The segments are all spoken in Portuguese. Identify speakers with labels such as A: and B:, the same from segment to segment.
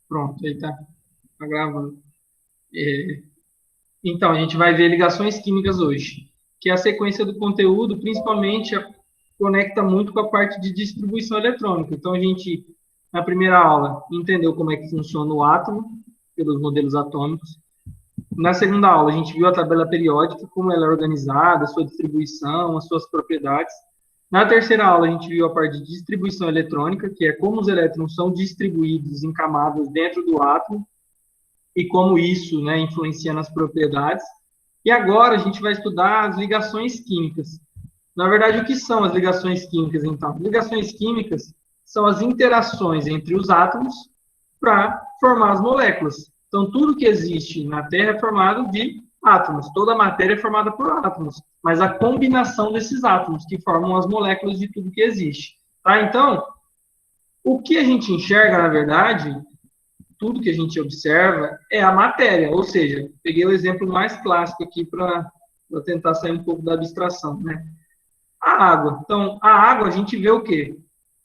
A: Pronto, aí tá gravando. É, então, a gente vai ver ligações químicas hoje, que é a sequência do conteúdo, principalmente, conecta muito com a parte de distribuição eletrônica. Então, a gente, na primeira aula, entendeu como é que funciona o átomo, pelos modelos atômicos. Na segunda aula, a gente viu a tabela periódica, como ela é organizada, a sua distribuição, as suas propriedades. Na terceira aula, a gente viu a parte de distribuição eletrônica, que é como os elétrons são distribuídos em camadas dentro do átomo e como isso, né, influencia nas propriedades. E agora a gente vai estudar as ligações químicas. Na verdade, o que são as ligações químicas, então? Ligações químicas são as interações entre os átomos para formar as moléculas. Então, tudo que existe na Terra é formado de átomos. Toda a matéria é formada por átomos. Mas a combinação desses átomos que formam as moléculas de tudo que existe. Tá? Então, o que a gente enxerga, na verdade, tudo que a gente observa é a matéria. Ou seja, peguei o exemplo mais clássico aqui para tentar sair um pouco da abstração, né? A água. Então, a água, a gente vê o quê?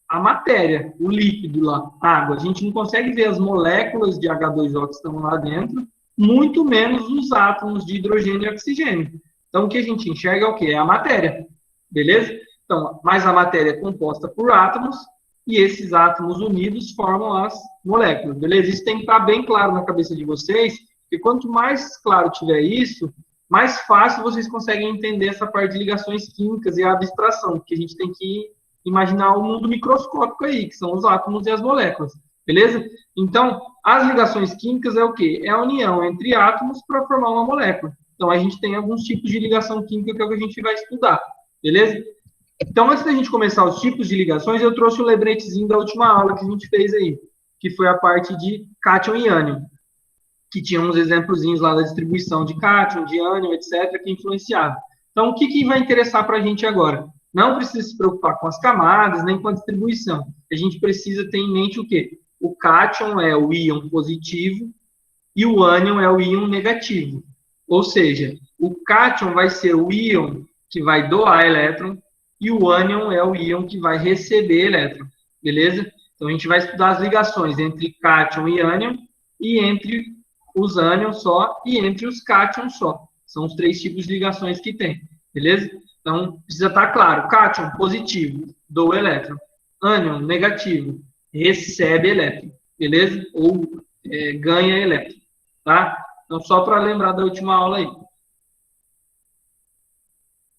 A: A matéria, o líquido lá, a água. A gente não consegue ver as moléculas de H2O que estão lá dentro, muito menos os átomos de hidrogênio e oxigênio. Então, o que a gente enxerga é o quê? É a matéria, beleza? Então, mas a matéria é composta por átomos, e esses átomos unidos formam as moléculas, beleza? Isso tem que estar bem claro na cabeça de vocês, porque quanto mais claro tiver isso, mais fácil vocês conseguem entender essa parte de ligações químicas e a abstração, porque a gente tem que imaginar o mundo microscópico aí, que são os átomos e as moléculas, beleza? Então, as ligações químicas é o quê? É a união entre átomos para formar uma molécula. Então, a gente tem alguns tipos de ligação química que é o que a gente vai estudar, beleza? Então, antes da gente começar os tipos de ligações, eu trouxe o lembretezinho da última aula que a gente fez aí, que foi a parte de cátion e ânion, que tinha uns exemplozinhos lá da distribuição de cátion, de ânion, etc., que influenciava. Então, o que vai interessar para a gente agora? Não precisa se preocupar com as camadas, nem com a distribuição. A gente precisa ter em mente o quê? O cátion é o íon positivo e o ânion é o íon negativo. Ou seja, o cátion vai ser o íon que vai doar elétron e o ânion é o íon que vai receber elétron. Beleza? Então, a gente vai estudar as ligações entre cátion e ânion e entre os ânions só e entre os cátions só. São os três tipos de ligações que tem. Beleza? Então, precisa estar claro. Cátion, positivo, doa elétron. Ânion, negativo, recebe elétron. Beleza? Ou ganha elétron. Tá? Então, só para lembrar da última aula aí.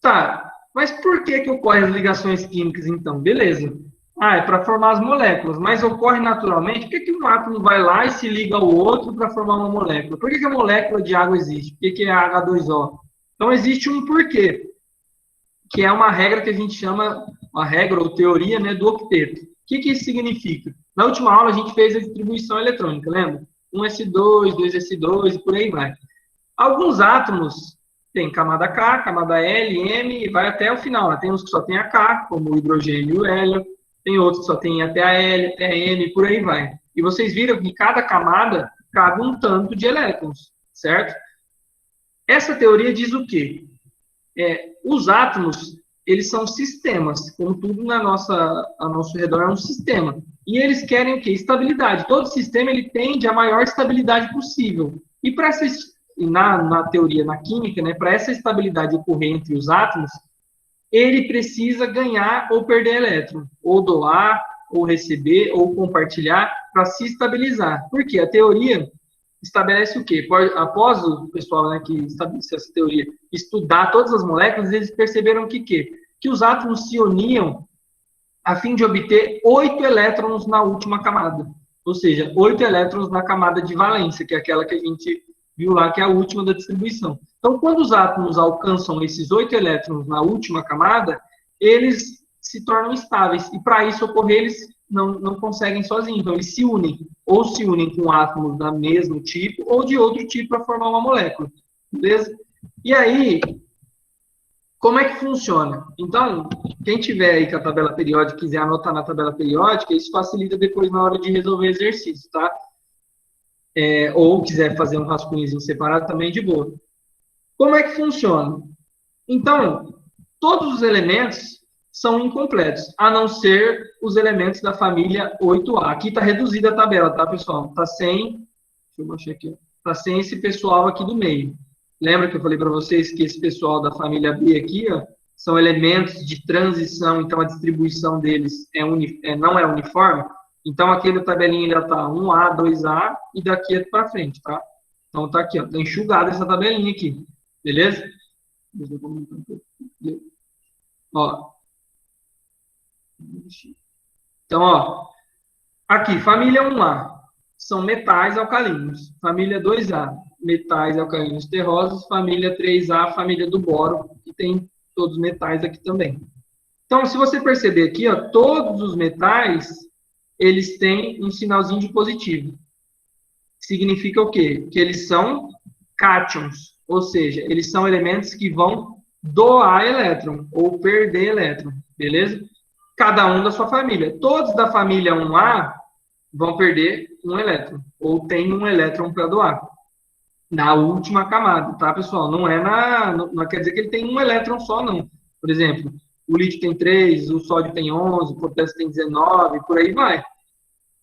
A: Tá, mas por que ocorrem as ligações químicas, então? Beleza. Ah, é para formar as moléculas, mas ocorre naturalmente. Por que um átomo vai lá e se liga ao outro para formar uma molécula? Por que a molécula de água existe? Por que é a H2O? Então, existe um porquê, que é uma regra que a gente chama, uma regra ou teoria, né, do octeto. O que isso significa? Na última aula, a gente fez a distribuição eletrônica, lembra? 1s2, 2s2 e por aí vai. Alguns átomos têm camada K, camada L, M e vai até o final. Né? Tem uns que só tem a K, como o hidrogênio e o hélio. Tem outros que só tem até a L, até a N e por aí vai. E vocês viram que cada camada cabe um tanto de elétrons, certo? Essa teoria diz o quê? Os átomos, eles são sistemas, como tudo ao nosso redor é um sistema. E eles querem o quê? Estabilidade. Todo sistema ele tende a maior estabilidade possível. E para essa na teoria, na química, né, para essa estabilidade ocorrer entre os átomos, ele precisa ganhar ou perder elétron, ou doar, ou receber, ou compartilhar, para se estabilizar. Por quê? A teoria estabelece o quê? Após o pessoal, né, que estabeleceu essa teoria estudar todas as moléculas, eles perceberam que os átomos se uniam a fim de obter 8 elétrons na última camada. Ou seja, 8 elétrons na camada de valência, que é aquela que a gente viu lá, que é a última da distribuição. Então, quando os átomos alcançam esses 8 elétrons na última camada, eles se tornam estáveis. E para isso ocorrer, eles não conseguem sozinhos. Então, eles se unem. Ou se unem com átomos do mesmo tipo, ou de outro tipo para formar uma molécula. Beleza? E aí, como é que funciona? Então, quem tiver aí com a tabela periódica, quiser anotar na tabela periódica, isso facilita depois na hora de resolver exercício, tá? Ou quiser fazer um rascunhozinho separado, também de boa. Como é que funciona? Então, todos os elementos são incompletos, a não ser os elementos da família 8A. Aqui está reduzida a tabela, tá, pessoal? Está sem, deixa eu baixar aqui, está sem esse pessoal aqui do meio. Lembra que eu falei para vocês que esse pessoal da família B aqui, ó, são elementos de transição, então a distribuição deles não é uniforme? Então, aqui na tabelinha ainda está 1A, 2A, e daqui para frente, tá? Então, tá aqui, ó, tá enxugada essa tabelinha aqui, beleza? Deixa eu comentar um pouco. Ó. Então, ó, aqui, família 1A, são metais alcalinos. Família 2A, metais alcalinos terrosos. Família 3A, família do boro, que tem todos os metais aqui também. Então, se você perceber aqui, ó, todos os metais, eles têm um sinalzinho de positivo. Significa o quê? Que eles são cátions, ou seja, eles são elementos que vão doar elétron, ou perder elétron, beleza? Cada um da sua família. Todos da família 1A vão perder um elétron, ou tem um elétron para doar. Na última camada, tá, pessoal? Não quer dizer que ele tem um elétron só, não. Por exemplo, o lítio tem 3, o sódio tem 11, o potássio tem 19, por aí vai.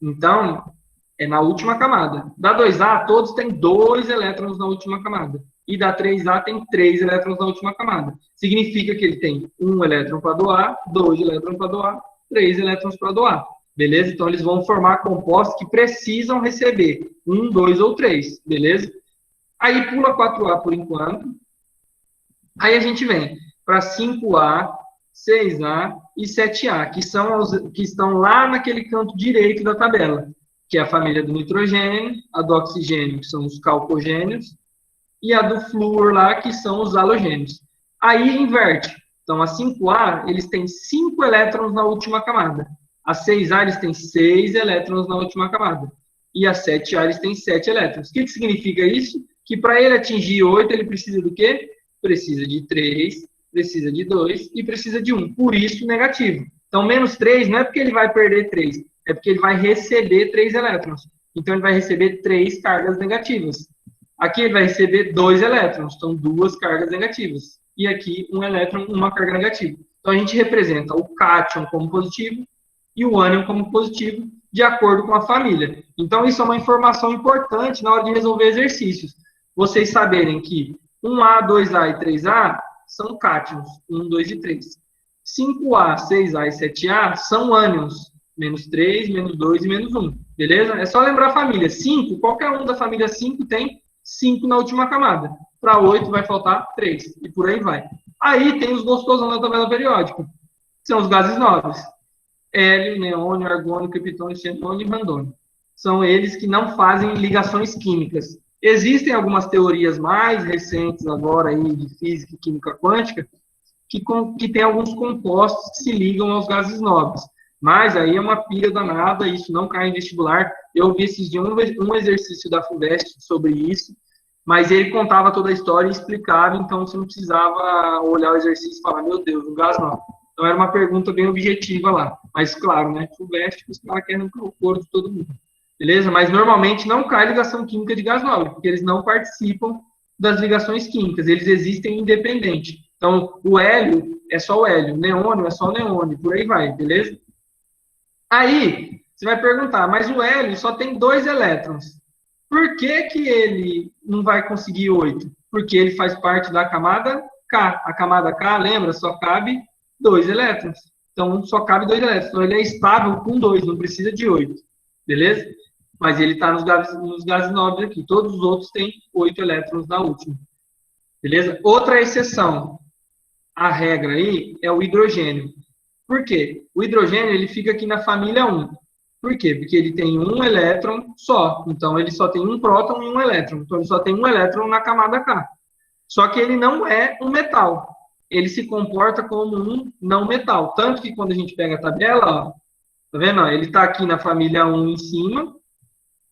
A: Então, é na última camada. Da 2A, todos têm 2 elétrons na última camada. E da 3A tem 3 elétrons na última camada. Significa que ele tem 1 elétron para doar, 2 elétrons para doar, 3 elétrons para doar. Beleza? Então, eles vão formar compostos que precisam receber 1, 2 ou 3. Beleza? Aí, pula 4A por enquanto. Aí, a gente vem para 5A, 6A e 7A, que são que estão lá naquele canto direito da tabela, que é a família do nitrogênio, a do oxigênio, que são os calcogênios, e a do flúor lá, que são os halogênios. Aí inverte. Então, a 5A, eles têm 5 elétrons na última camada. A 6A, eles têm 6 elétrons na última camada. E a 7A, eles têm 7 elétrons. O que significa isso? Que para ele atingir 8, ele precisa do quê? Precisa de 3, precisa de 2 e precisa de 1. Por isso, negativo. Então, menos 3 não é porque ele vai perder 3, é porque ele vai receber 3 elétrons. Então, ele vai receber 3 cargas negativas. Aqui ele vai receber 2 elétrons, então 2 cargas negativas. E aqui um elétron, uma carga negativa. Então a gente representa o cátion como positivo e o ânion como positivo, de acordo com a família. Então isso é uma informação importante na hora de resolver exercícios. Vocês saberem que 1A, 2A e 3A são cátions, 1, 2 e 3. 5A, 6A e 7A são ânions, menos 3, menos 2 e menos 1. Beleza? É só lembrar a família. 5, qualquer um da família 5 tem 5 na última camada. Para 8 vai faltar 3. E por aí vai. Aí tem os gostosão da tabela periódica. São os gases nobres. Hélio, neônio, argônio, criptônio, xenônio e randônio. São eles que não fazem ligações químicas. Existem algumas teorias mais recentes agora aí de física e química quântica que tem alguns compostos que se ligam aos gases nobres. Mas aí é uma pira danada, isso não cai em vestibular. Eu vi esses dias um exercício da FUVEST sobre isso, mas ele contava toda a história e explicava, então você não precisava olhar o exercício e falar, meu Deus, o gás não. Então era uma pergunta bem objetiva lá. Mas claro, né, FUVEST, os caras querem o couro de todo mundo. Beleza? Mas normalmente não cai ligação química de gás nobre, porque eles não participam das ligações químicas, eles existem independente. Então, o hélio é só o hélio, o neônio é só o neônio, por aí vai, beleza? Aí, você vai perguntar, mas o hélio só tem 2 elétrons. Por que que ele não vai conseguir 8? Porque ele faz parte da camada K. A camada K, lembra, só cabe 2 elétrons. Então, só cabe 2 elétrons. Então, ele é estável com 2, não precisa de 8. Beleza? Mas ele está nos gases nobres aqui. Todos os outros têm 8 elétrons na última. Beleza? Outra exceção. A regra aí é o hidrogênio. Por quê? O hidrogênio ele fica aqui na família 1. Por quê? Porque ele tem um elétron só. Então, ele só tem um próton e um elétron. Então, ele só tem um elétron na camada K. Só que ele não é um metal. Ele se comporta como um não metal. Tanto que quando a gente pega a tabela, ó, tá vendo? Ele está aqui na família 1 em cima,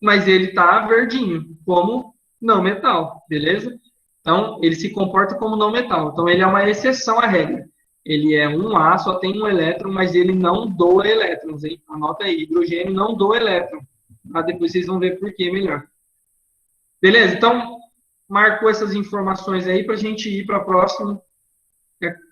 A: mas ele está verdinho, como não metal. Beleza? Então, ele se comporta como não metal. Então, ele é uma exceção à regra. Ele é 1A, só tem um elétron, mas ele não doa elétrons, hein? Anota aí, hidrogênio não doa elétron. Tá? Depois vocês vão ver por que melhor. Beleza? Então, marcou essas informações aí para a gente ir para a próxima.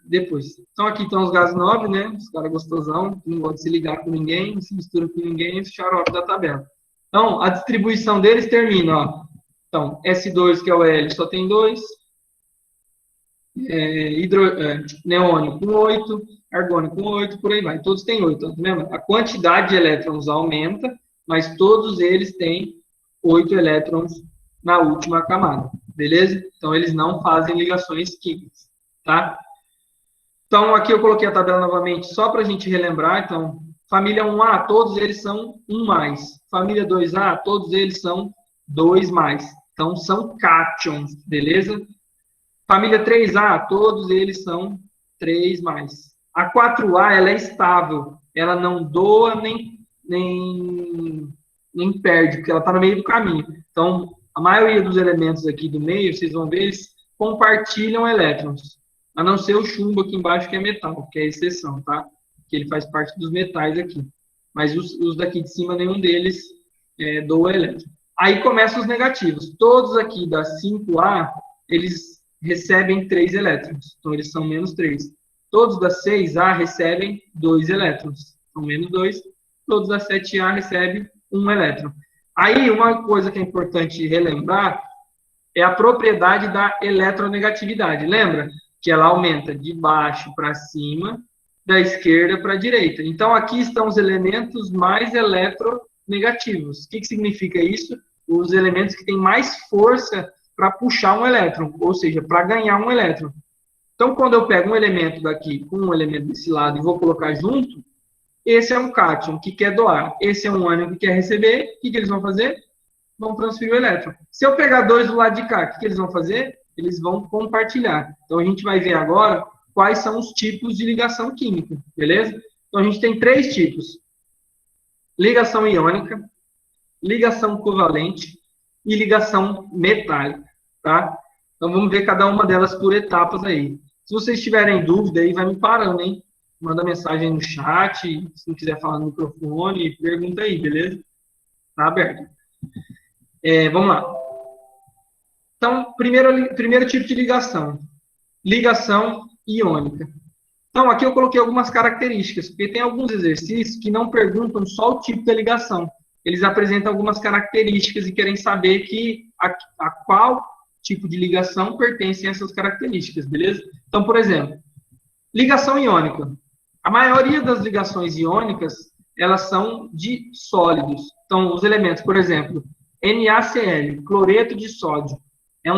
A: depois. Então, aqui estão os gases nobres, né? Os caras gostosão, que não gostam de se ligar com ninguém, não se mistura com ninguém, esse xarope da tabela. Então, a distribuição deles termina, ó. Então, S2, que é o L, só tem 2. Neônio com 8, argônio com 8, por aí vai. Todos têm 8, tá vendo? A quantidade de elétrons aumenta, mas todos eles têm 8 elétrons na última camada, beleza? Então, eles não fazem ligações químicas, tá? Então, aqui eu coloquei a tabela novamente só para a gente relembrar. Então, família 1A, todos eles são 1+. Família 2A, todos eles são 2+. Então, são cátions, beleza? Família 3A, todos eles são 3+. A 4A, ela é estável. Ela não doa nem perde, porque ela está no meio do caminho. Então, a maioria dos elementos aqui do meio, vocês vão ver, eles compartilham elétrons. A não ser o chumbo aqui embaixo, que é metal, que é a exceção, tá? Que ele faz parte dos metais aqui. Mas os daqui de cima, nenhum deles doa elétron. Aí começam os negativos. Todos aqui da 5A, eles recebem 3 elétrons. Então, eles são -3. Todos da 6A recebem 2 elétrons. São -2. Todos da 7A recebem 1 elétron. Aí, uma coisa que é importante relembrar é a propriedade da eletronegatividade. Lembra? Que ela aumenta de baixo para cima, da esquerda para a direita. Então, aqui estão os elementos mais eletronegativos. O que significa isso? Os elementos que têm mais força para puxar um elétron, ou seja, para ganhar um elétron. Então, quando eu pego um elemento daqui com um elemento desse lado e vou colocar junto, esse é um cátion que quer doar, esse é um ânion que quer receber, o que eles vão fazer? Vão transferir o elétron. Se eu pegar dois do lado de cá, o que eles vão fazer? Eles vão compartilhar. Então, a gente vai ver agora quais são os tipos de ligação química, beleza? Então, a gente tem 3 tipos. Ligação iônica, ligação covalente e ligação metálica, tá? Então, vamos ver cada uma delas por etapas aí. Se vocês tiverem dúvida aí, vai me parando, hein? Manda mensagem no chat, se não quiser falar no microfone, pergunta aí, beleza? Tá aberto. Vamos lá. Então, primeiro tipo de ligação. Ligação iônica. Então, aqui eu coloquei algumas características, porque tem alguns exercícios que não perguntam só o tipo da ligação. Eles apresentam algumas características e querem saber a qual tipo de ligação pertencem a essas características, beleza? Então, por exemplo, ligação iônica. A maioria das ligações iônicas, elas são de sólidos. Então, os elementos, por exemplo, NaCl, cloreto de sódio, é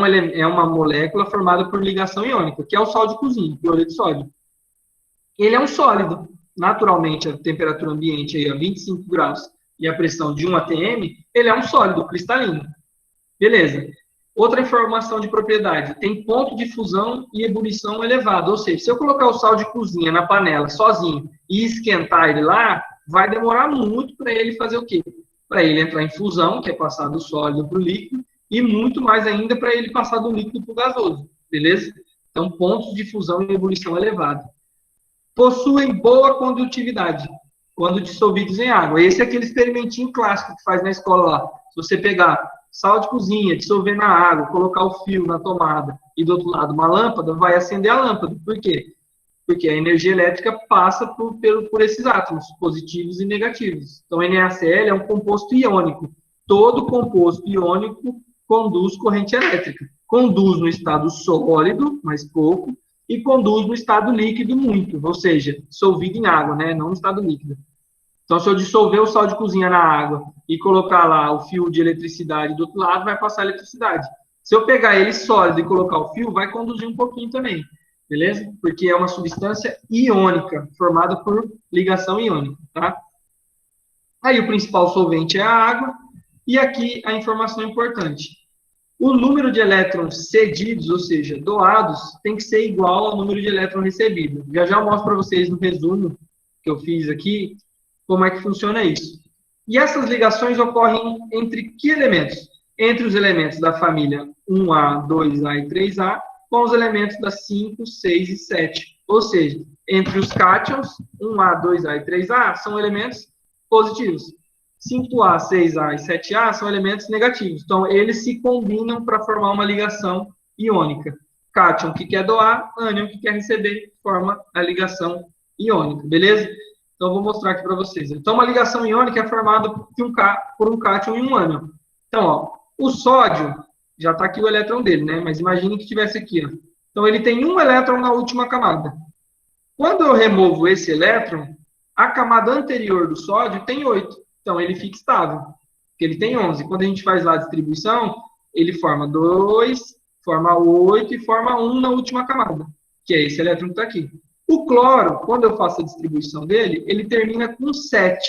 A: uma molécula formada por ligação iônica, que é o sal de cozinha, cloreto de sódio. Ele é um sólido. Naturalmente, a temperatura ambiente aí, a 25 graus e a pressão de 1 atm, ele é um sólido cristalino. Beleza. Outra informação de propriedade, tem ponto de fusão e ebulição elevado. Ou seja, se eu colocar o sal de cozinha na panela sozinho e esquentar ele lá, vai demorar muito para ele fazer o quê? Para ele entrar em fusão, que é passar do sólido para o líquido, e muito mais ainda para ele passar do líquido para o gasoso. Beleza? Então, pontos de fusão e ebulição elevado. Possuem boa condutividade quando dissolvidos em água. Esse é aquele experimentinho clássico que faz na escola lá. Se você pegar sal de cozinha, dissolver na água, colocar o fio na tomada e do outro lado uma lâmpada, vai acender a lâmpada. Por quê? Porque a energia elétrica passa por esses átomos, positivos e negativos. Então, NaCl é um composto iônico. Todo composto iônico conduz corrente elétrica. Conduz no estado sólido, mas pouco, e conduz no estado líquido muito, ou seja, dissolvido em água, né? Não no estado líquido. Então, se eu dissolver o sal de cozinha na água e colocar lá o fio de eletricidade do outro lado, vai passar eletricidade. Se eu pegar ele sólido e colocar o fio, vai conduzir um pouquinho também, beleza? Porque é uma substância iônica, formada por ligação iônica, tá? Aí o principal solvente é a água, e aqui a informação importante. O número de elétrons cedidos, ou seja, doados, tem que ser igual ao número de elétrons recebidos. Já eu mostro para vocês no resumo que eu fiz aqui, como é que funciona isso. E essas ligações ocorrem entre que elementos? Entre os elementos da família 1A, 2A e 3A, com os elementos das 5, 6 e 7. Ou seja, entre os cátions, 1A, 2A e 3A, são elementos positivos. 5A, 6A e 7A são elementos negativos. Então, eles se combinam para formar uma ligação iônica. cátion que quer doar, ânion que quer receber, forma a ligação iônica, beleza? Então, eu vou mostrar aqui para vocês. Então, uma ligação iônica é formada por um cátion e um ânion. Então, ó, o sódio, já está aqui o elétron dele, né? Mas imagine que tivesse aqui, ó. Então, ele tem um elétron na última camada. Quando eu removo esse elétron, a camada anterior do sódio tem 8. Então, ele fica estável, porque ele tem 11. Quando a gente faz lá a distribuição, ele forma 2, forma 8 e forma 1 na última camada, que é esse elétron que está aqui. O cloro, quando eu faço a distribuição dele, ele termina com 7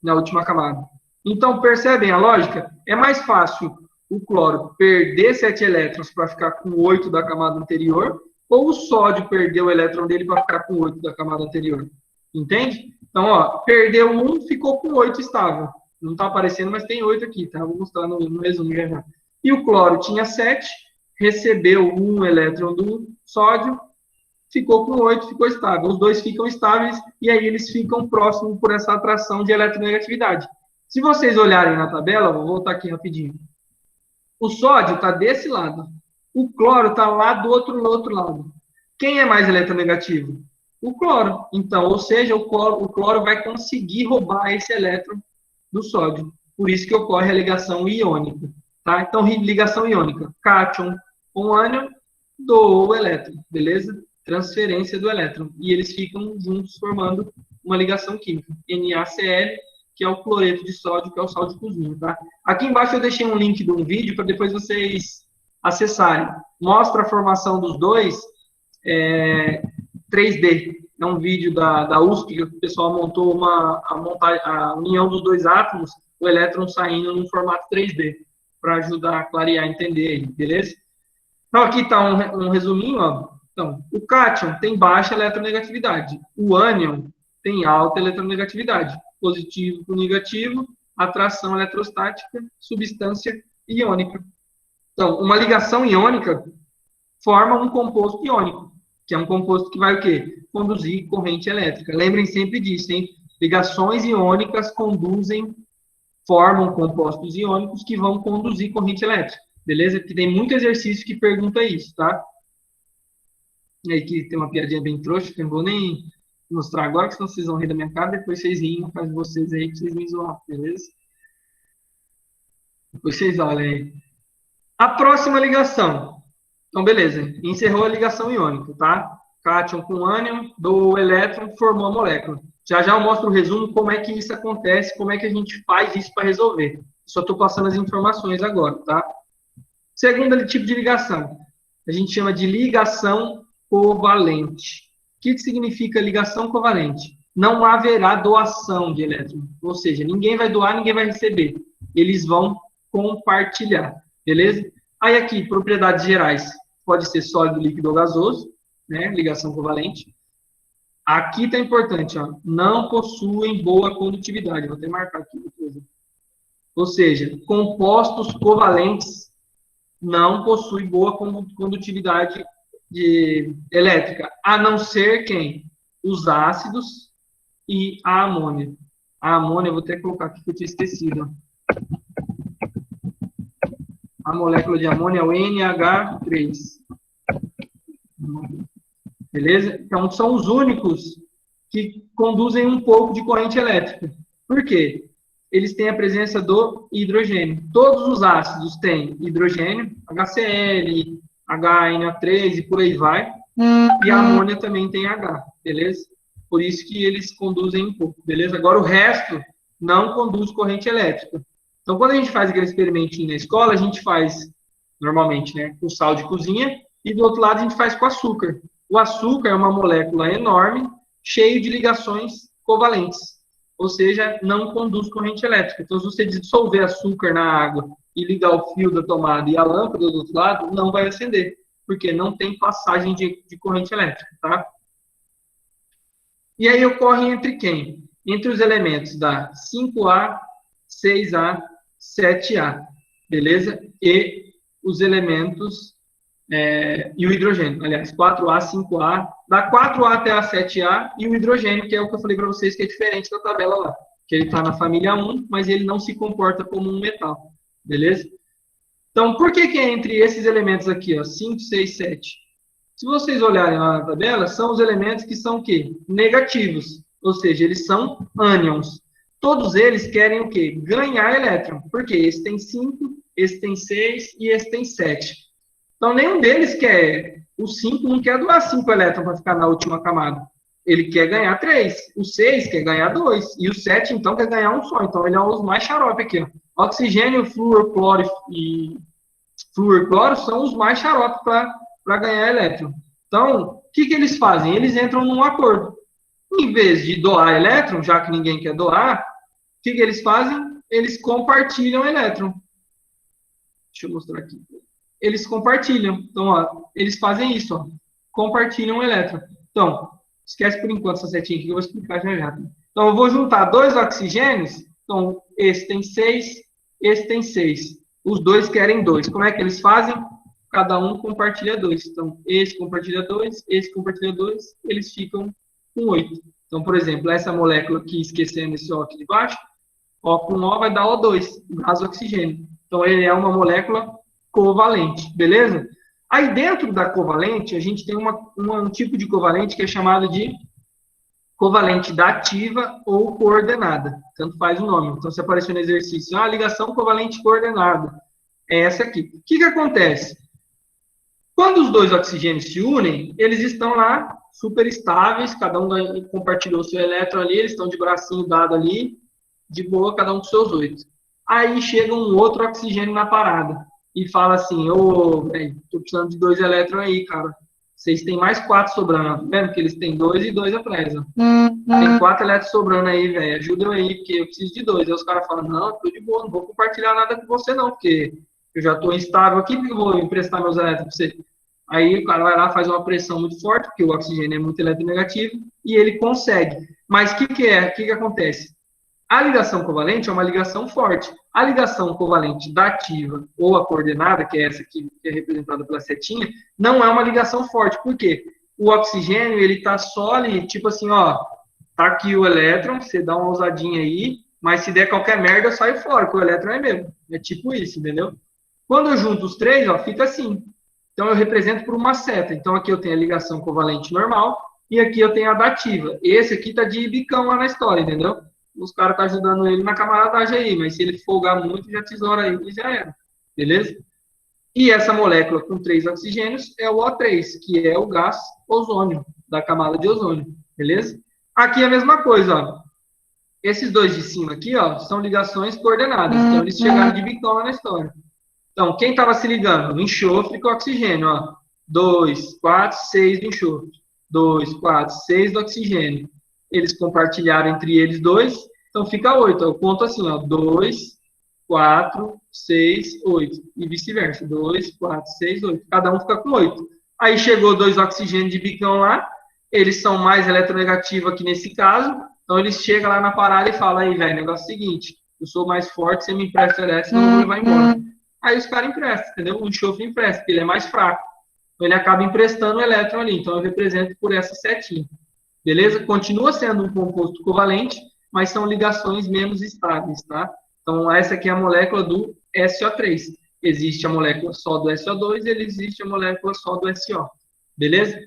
A: na última camada. Então, percebem a lógica? É mais fácil o cloro perder 7 elétrons para ficar com 8 da camada anterior, ou o sódio perder o elétron dele para ficar com 8 da camada anterior. Entende? Então, ó, perdeu 1, ficou com 8 estável. Não está aparecendo, mas tem 8 aqui, tá? Vou mostrar no resumo já. E o cloro tinha 7, recebeu 1 elétron do sódio, ficou com 8, ficou estável. Os dois ficam estáveis e aí eles ficam próximos por essa atração de eletronegatividade. Se vocês olharem na tabela, vou voltar aqui rapidinho. O sódio está desse lado. O cloro está lá do outro lado. Quem é mais eletronegativo? O cloro. Então, ou seja, o cloro vai conseguir roubar esse elétron do sódio. Por isso que ocorre a ligação iônica. Tá? Então, ligação iônica. Cátion com ânion doou o elétron. Beleza? Transferência do elétron. E eles ficam juntos formando uma ligação química. NaCl, que é o cloreto de sódio, que é o sal de cozinha. Tá? Aqui embaixo eu deixei um link de um vídeo para depois vocês acessarem. Mostra a formação dos dois 3D. É um vídeo da USP que o pessoal montou a união dos dois átomos, o elétron saindo no formato 3D, para ajudar a clarear, entender aí, beleza? Então, aqui está um resuminho, ó. Então, o cátion tem baixa eletronegatividade. O ânion tem alta eletronegatividade. Positivo com negativo, atração eletrostática, substância iônica. Então, uma ligação iônica forma um composto iônico, que é um composto que vai o quê? Conduzir corrente elétrica. Lembrem sempre disso, hein? Ligações iônicas formam compostos iônicos que vão conduzir corrente elétrica. Beleza? Porque tem muito exercício que pergunta isso, tá? E aí que tem uma piadinha bem trouxa, que eu não vou nem mostrar agora, que senão vocês vão rir da minha cara, depois vocês riem na casa de vocês aí, que vocês me zoam, beleza? Depois vocês olhem aí. A próxima ligação. Então, beleza. Encerrou a ligação iônica, tá? Cátion com ânion, do elétron, formou a molécula. Já eu mostro o resumo, como é que isso acontece, como é que a gente faz isso para resolver. Só estou passando as informações agora, tá? Segundo tipo de ligação. A gente chama de ligação covalente. O que significa ligação covalente? Não haverá doação de elétron. Ou seja, ninguém vai doar, ninguém vai receber. Eles vão compartilhar. Beleza? Aí aqui, propriedades gerais. Pode ser sólido, líquido ou gasoso, né? Ligação covalente. Aqui está importante, ó. Não possuem boa condutividade. Vou até marcar aqui. Ou seja, compostos covalentes não possuem boa condutividade elétrica, a não ser quem? Os ácidos e a amônia. A amônia, vou até colocar aqui que eu tinha esquecido. A molécula de amônia é o NH3. Beleza? Então, são os únicos que conduzem um pouco de corrente elétrica. Por quê? Eles têm a presença do hidrogênio. Todos os ácidos têm hidrogênio, HCl, HNO3 e por aí vai. E a amônia também tem H, beleza? Por isso que eles conduzem um pouco, beleza? Agora, o resto não conduz corrente elétrica. Então, quando a gente faz aquele experimentinho na escola, a gente faz, normalmente, né, com sal de cozinha, e do outro lado a gente faz com açúcar. O açúcar é uma molécula enorme, cheia de ligações covalentes, ou seja, não conduz corrente elétrica. Então, se você dissolver açúcar na água e ligar o fio da tomada e a lâmpada do outro lado, não vai acender, porque não tem passagem de corrente elétrica, tá? E aí ocorre entre quem? Entre os elementos da 5A, 6A, 7A, beleza? E os elementos, e o hidrogênio, aliás, 4A, 5A, da 4A até a 7A, e o hidrogênio, que é o que eu falei para vocês, que é diferente da tabela lá, que ele está na família 1, mas ele não se comporta como um metal, beleza? Então, por que é entre esses elementos aqui, ó, 5, 6, 7? Se vocês olharem lá na tabela, são os elementos que são o quê? Negativos. Ou seja, eles são ânions. Todos eles querem o quê? Ganhar elétron. Porque esse tem 5, esse tem 6 e esse tem 7. Então, nenhum deles quer. O 5 não quer doar 5 elétrons para ficar na última camada. Ele quer ganhar 3. O 6 quer ganhar 2. E o 7, então, quer ganhar um só. Então, ele é os mais xarope aqui. Ó. Oxigênio, flúor, cloro e cloro são os mais xarope para ganhar elétron. Então, o que eles fazem? Eles entram num acordo. Em vez de doar elétron, já que ninguém quer doar, o que eles fazem? Eles compartilham elétron. Deixa eu mostrar aqui. Eles compartilham. Então, ó, eles fazem isso, ó. Compartilham o elétron. Então, esquece por enquanto essa setinha aqui que eu vou explicar já já. Então, eu vou juntar 2 oxigênios. Então, esse tem 6, esse tem 6. Os dois querem 2. Como é que eles fazem? Cada um compartilha 2. Então, esse compartilha 2, esse compartilha 2, eles ficam com 8. Então, por exemplo, essa molécula aqui, esquecendo esse O aqui de baixo, O com O vai dar O2, gás oxigênio. Então, ele é uma molécula covalente, beleza? Aí, dentro da covalente, a gente tem um tipo de covalente que é chamado de covalente dativa ou coordenada. Tanto faz o nome. Então, se aparecer no exercício, ligação covalente coordenada. É essa aqui. O que acontece? Quando os dois oxigênios se unem, eles estão lá super estáveis, cada um compartilhou seu elétron ali, eles estão de bracinho dado ali, de boa, cada um com seus 8. Aí chega um outro oxigênio na parada e fala assim, velho, tô precisando de 2 elétrons aí, cara. Vocês têm mais 4 sobrando, tá vendo? Que eles têm 2 e 2 atrás, ó. Tem 4 elétrons sobrando aí, velho, ajuda eu aí, porque eu preciso de 2. Aí os caras falam, não, tô de boa, não vou compartilhar nada com você não, porque eu já tô instável aqui, porque eu vou emprestar meus elétrons pra você. Aí o cara vai lá, faz uma pressão muito forte, porque o oxigênio é muito eletronegativo, e ele consegue. Mas o que acontece? A ligação covalente é uma ligação forte. A ligação covalente dativa ou a coordenada, que é essa aqui, que é representada pela setinha, não é uma ligação forte. Por quê? O oxigênio, ele tá só ali, tipo assim, ó, tá aqui o elétron, você dá uma ousadinha aí, mas se der qualquer merda, sai fora, porque o elétron é mesmo. É tipo isso, entendeu? Quando eu junto os três, ó, fica assim. Então, eu represento por uma seta. Então, aqui eu tenho a ligação covalente normal e aqui eu tenho a dativa. Esse aqui tá de bicão lá na história, entendeu? Os caras estão ajudando ele na camaradagem aí, mas se ele folgar muito, já tesoura aí e já era. Beleza? E essa molécula com 3 oxigênios é o O3, que é o gás ozônio, da camada de ozônio. Beleza? Aqui é a mesma coisa, ó. Esses dois de cima aqui, ó, são ligações coordenadas. Então, eles chegaram de bicão lá na história. Então, quem estava se ligando? O enxofre com oxigênio, ó. 2, 4, 6 do enxofre. 2, 4, 6 do oxigênio. Eles compartilharam entre eles 2, então fica 8. Eu conto assim, ó. 2, 4, 6, 8. E vice-versa. 2, 4, 6, 8. Cada um fica com 8. Aí chegou 2 oxigênios de bicão lá. Eles são mais eletronegativos aqui nesse caso. Então, eles chegam lá na parada e falam, aí, velho, negócio é o seguinte. Eu sou mais forte, você me empresta elétrico, senão eu vou levar embora. Aí os caras emprestam, entendeu? O enxofre empresta, porque ele é mais fraco. Então, ele acaba emprestando o elétron ali. Então, eu represento por essa setinha. Beleza? Continua sendo um composto covalente, mas são ligações menos estáveis, tá? Então, essa aqui é a molécula do SO3. Existe a molécula só do SO2 e existe a molécula só do SO. Beleza?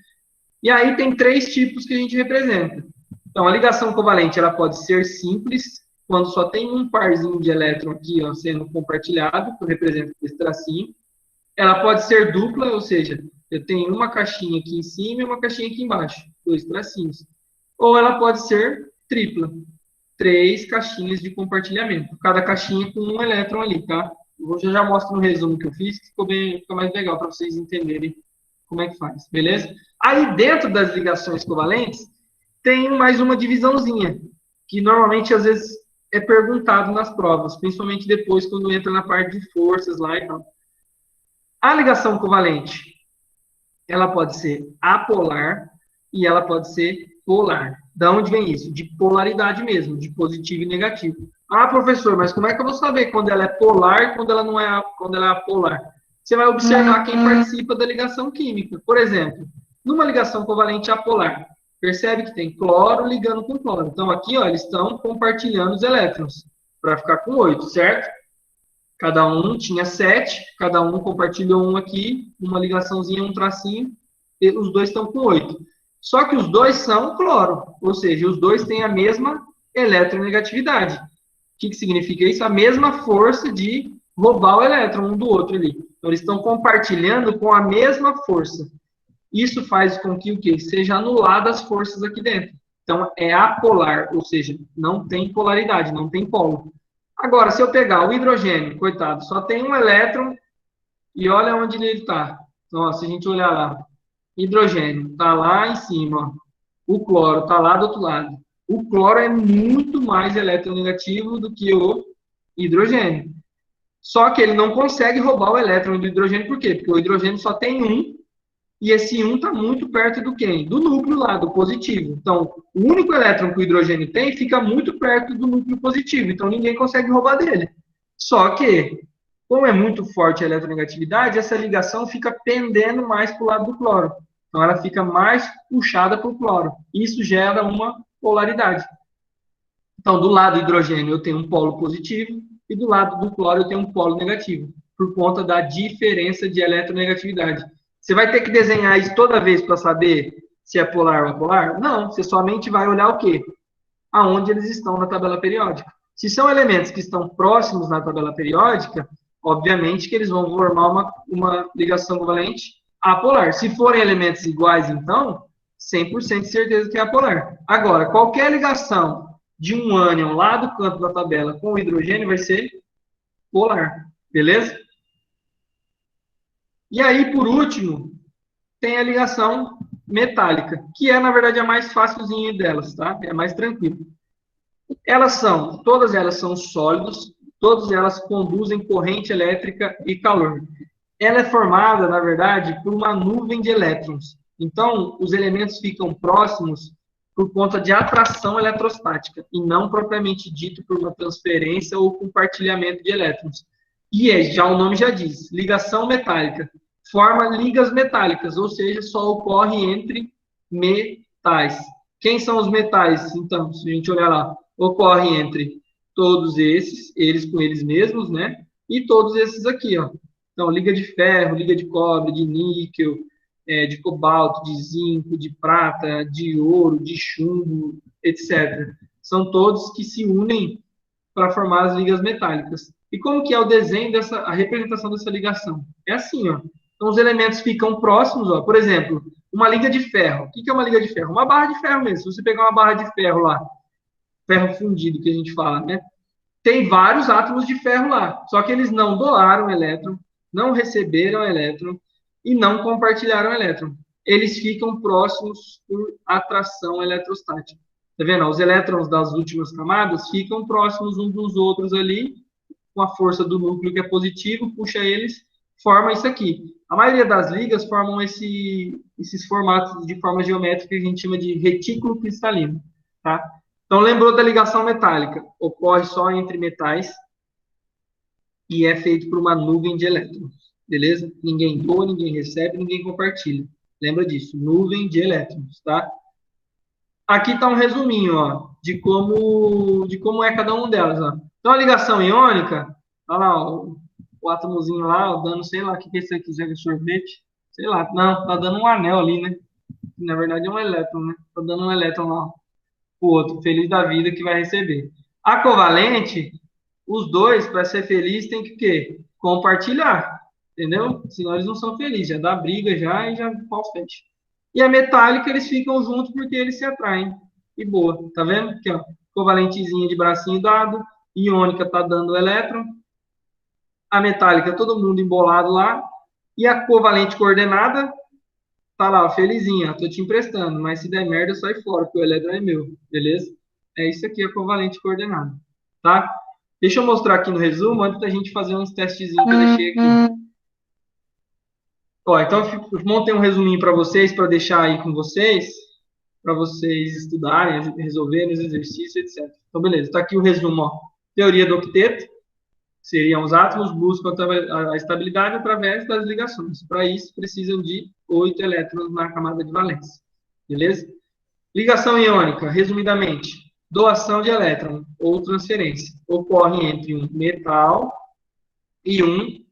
A: E aí tem 3 tipos que a gente representa. Então, a ligação covalente, ela pode ser simples, quando só tem um parzinho de elétron aqui, ó, sendo compartilhado, que eu represento esse tracinho. Ela pode ser dupla, ou seja, eu tenho uma caixinha aqui em cima e uma caixinha aqui embaixo, 2 tracinhos. Ou ela pode ser tripla, 3 caixinhas de compartilhamento, cada caixinha com um elétron ali, tá? Eu já mostro no resumo que eu fiz, que fica mais legal para vocês entenderem como é que faz, beleza? Aí, dentro das ligações covalentes, tem mais uma divisãozinha, que normalmente, às vezes, é perguntado nas provas, principalmente depois, quando entra na parte de forças lá e tal. A ligação covalente, ela pode ser apolar e ela pode ser polar. Da onde vem isso? De polaridade mesmo, de positivo e negativo. Ah, professor, mas como é que eu vou saber quando ela é polar e quando ela não é, quando ela é apolar? Você vai observar quem participa da ligação química. Por exemplo, numa ligação covalente apolar, percebe que tem cloro ligando com cloro. Então, aqui, ó, eles estão compartilhando os elétrons para ficar com 8, certo? Cada um tinha 7, cada um compartilhou um aqui, uma ligaçãozinha, um tracinho. os dois estão com 8. Só que os dois são cloro, ou seja, os dois têm a mesma eletronegatividade. O que significa isso? A mesma força de roubar o elétron um do outro ali. Então, eles estão compartilhando com a mesma força. Isso faz com que o quê? Seja anulada as forças aqui dentro. Então, é apolar, ou seja, não tem polaridade, não tem polo. Agora, se eu pegar o hidrogênio, coitado, só tem um elétron e olha onde ele está. Então, ó, se a gente olhar lá, hidrogênio está lá em cima, ó. O cloro está lá do outro lado. O cloro é muito mais eletronegativo do que o hidrogênio. Só que ele não consegue roubar o elétron do hidrogênio, por quê? Porque o hidrogênio só tem um, e esse 1 está muito perto do quem? Do núcleo lá, do positivo. Então, o único elétron que o hidrogênio tem fica muito perto do núcleo positivo, então ninguém consegue roubar dele. Só que, como é muito forte a eletronegatividade, essa ligação fica pendendo mais para o lado do cloro. Então, ela fica mais puxada para o cloro. Isso gera uma polaridade. Então, do lado do hidrogênio eu tenho um polo positivo, e do lado do cloro eu tenho um polo negativo, por conta da diferença de eletronegatividade. Você vai ter que desenhar isso toda vez para saber se é polar ou apolar? Não, você somente vai olhar o quê? Aonde eles estão na tabela periódica. Se são elementos que estão próximos na tabela periódica, obviamente que eles vão formar uma ligação covalente apolar. Se forem elementos iguais, então, 100% de certeza que é apolar. Agora, qualquer ligação de um ânion lá do canto da tabela com o hidrogênio vai ser polar, beleza? E aí, por último, tem a ligação metálica, que é, na verdade, a mais facilzinha delas, tá? É mais tranquilo. Todas elas são sólidos, todas elas conduzem corrente elétrica e calor. Ela é formada, na verdade, por uma nuvem de elétrons. Então, os elementos ficam próximos por conta de atração eletrostática, e não propriamente dito por uma transferência ou compartilhamento de elétrons. E já o nome já diz, ligação metálica. Forma ligas metálicas, ou seja, só ocorre entre metais. Quem são os metais? Então, se a gente olhar lá, ocorre entre todos esses, eles com eles mesmos, né? E todos esses aqui, ó. Então, liga de ferro, liga de cobre, de níquel, de cobalto, de zinco, de prata, de ouro, de chumbo, etc. São todos que se unem para formar as ligas metálicas. E como que é o desenho a representação dessa ligação? É assim, ó. Então, os elementos ficam próximos, ó. Por exemplo, uma liga de ferro. O que é uma liga de ferro? Uma barra de ferro mesmo. Se você pegar uma barra de ferro lá, ferro fundido que a gente fala, né? Tem vários átomos de ferro lá. Só que eles não doaram elétron, não receberam elétron e não compartilharam elétron. Eles ficam próximos por atração eletrostática. Tá vendo? Os elétrons das últimas camadas ficam próximos uns dos outros ali, com a força do núcleo que é positivo, puxa eles, forma isso aqui. A maioria das ligas formam esses formatos de forma geométrica que a gente chama de retículo cristalino, tá? Então, lembrou da ligação metálica? Ocorre só entre metais e é feito por uma nuvem de elétrons, beleza? Ninguém doa, ninguém recebe, ninguém compartilha. Lembra disso, nuvem de elétrons, tá? Aqui está um resuminho, ó, de como é cada um delas, ó. Então, a ligação iônica, olha lá, ó, o átomozinho lá, ó, dando, sei lá, o que é isso aqui, é sorvete? Sei lá, não, tá dando um anel ali, né? Na verdade é um elétron, né? Tá dando um elétron lá, o outro, feliz da vida que vai receber. A covalente, os dois, para ser feliz, tem que o quê? Compartilhar, entendeu? Senão eles não são felizes, já dá briga já e já pau fecha. E a metálica, eles ficam juntos porque eles se atraem. E boa, tá vendo? Aqui, ó, covalentezinha de bracinho dado, iônica tá dando o elétron, a metálica, todo mundo embolado lá, e a covalente coordenada, tá lá, felizinha, tô te emprestando, mas se der merda, sai fora, porque o elétron é meu, beleza? É isso aqui, a covalente coordenada, tá? Deixa eu mostrar aqui no resumo, antes da gente fazer uns testezinhos que eu deixei aqui. Ó, então, eu montei um resuminho para vocês, para deixar aí com vocês, para vocês estudarem, resolverem os exercícios, etc. Então, beleza, tá aqui o resumo, ó. Teoria do octeto, seriam os átomos buscam a estabilidade através das ligações. Para isso, precisam de 8 elétrons na camada de valência. Beleza? Ligação iônica, resumidamente, doação de elétron ou transferência. Ocorre entre um metal e um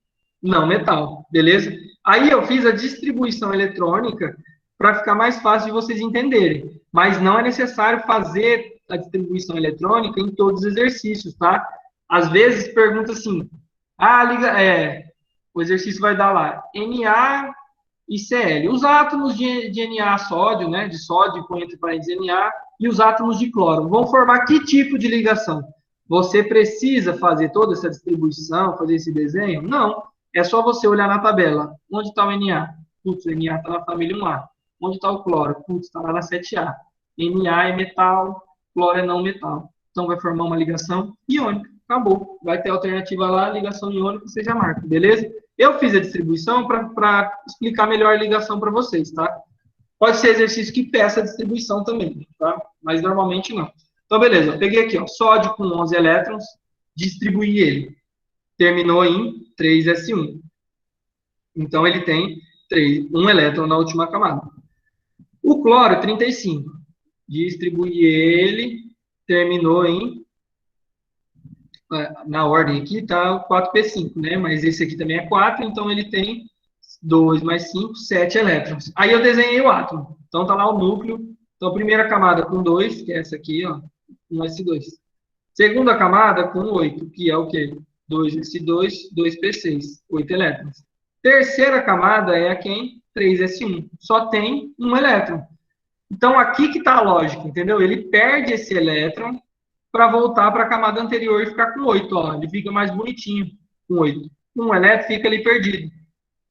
A: não metal. Beleza? Aí eu fiz a distribuição eletrônica para ficar mais fácil de vocês entenderem. Mas não é necessário fazer a distribuição eletrônica em todos os exercícios, tá? Às vezes pergunta assim, o exercício vai dar lá, Na e Cl. Os átomos de Na sódio, né, de sódio, põe entre parênteses Na, e os átomos de cloro vão formar que tipo de ligação? Você precisa fazer toda essa distribuição, fazer esse desenho? Não. É só você olhar na tabela. Onde está o Na? Putz, o Na está na família 1A. Onde está o cloro? Putz, está lá na 7A. Na é metal, cloro é não metal. Então vai formar uma ligação iônica. Acabou. Vai ter alternativa lá, ligação iônica, você já marca, beleza? Eu fiz a distribuição para explicar melhor a ligação para vocês, tá? Pode ser exercício que peça a distribuição também, tá? Mas normalmente não. Então, beleza. Eu peguei aqui, ó, sódio com 11 elétrons, distribuí ele. Terminou em 3s1. Então, ele tem 1 elétron na última camada. O cloro, 35. Distribuí ele, terminou em... Na ordem aqui tá o 4p5, né? Mas esse aqui também é 4, então ele tem 2 mais 5, 7 elétrons. Aí eu desenhei o átomo. Então tá lá o núcleo. Então, primeira camada com 2, que é essa aqui, ó, 1s2. Segunda camada com 8, que é o quê? 2s2, 2p6, 8 elétrons. Terceira camada é a quem? 3s1. Só tem um elétron. Então, aqui que está a lógica, entendeu? Ele perde esse elétron para voltar para a camada anterior e ficar com 8, ó. Ele fica mais bonitinho com 8. Um elétron fica ali perdido.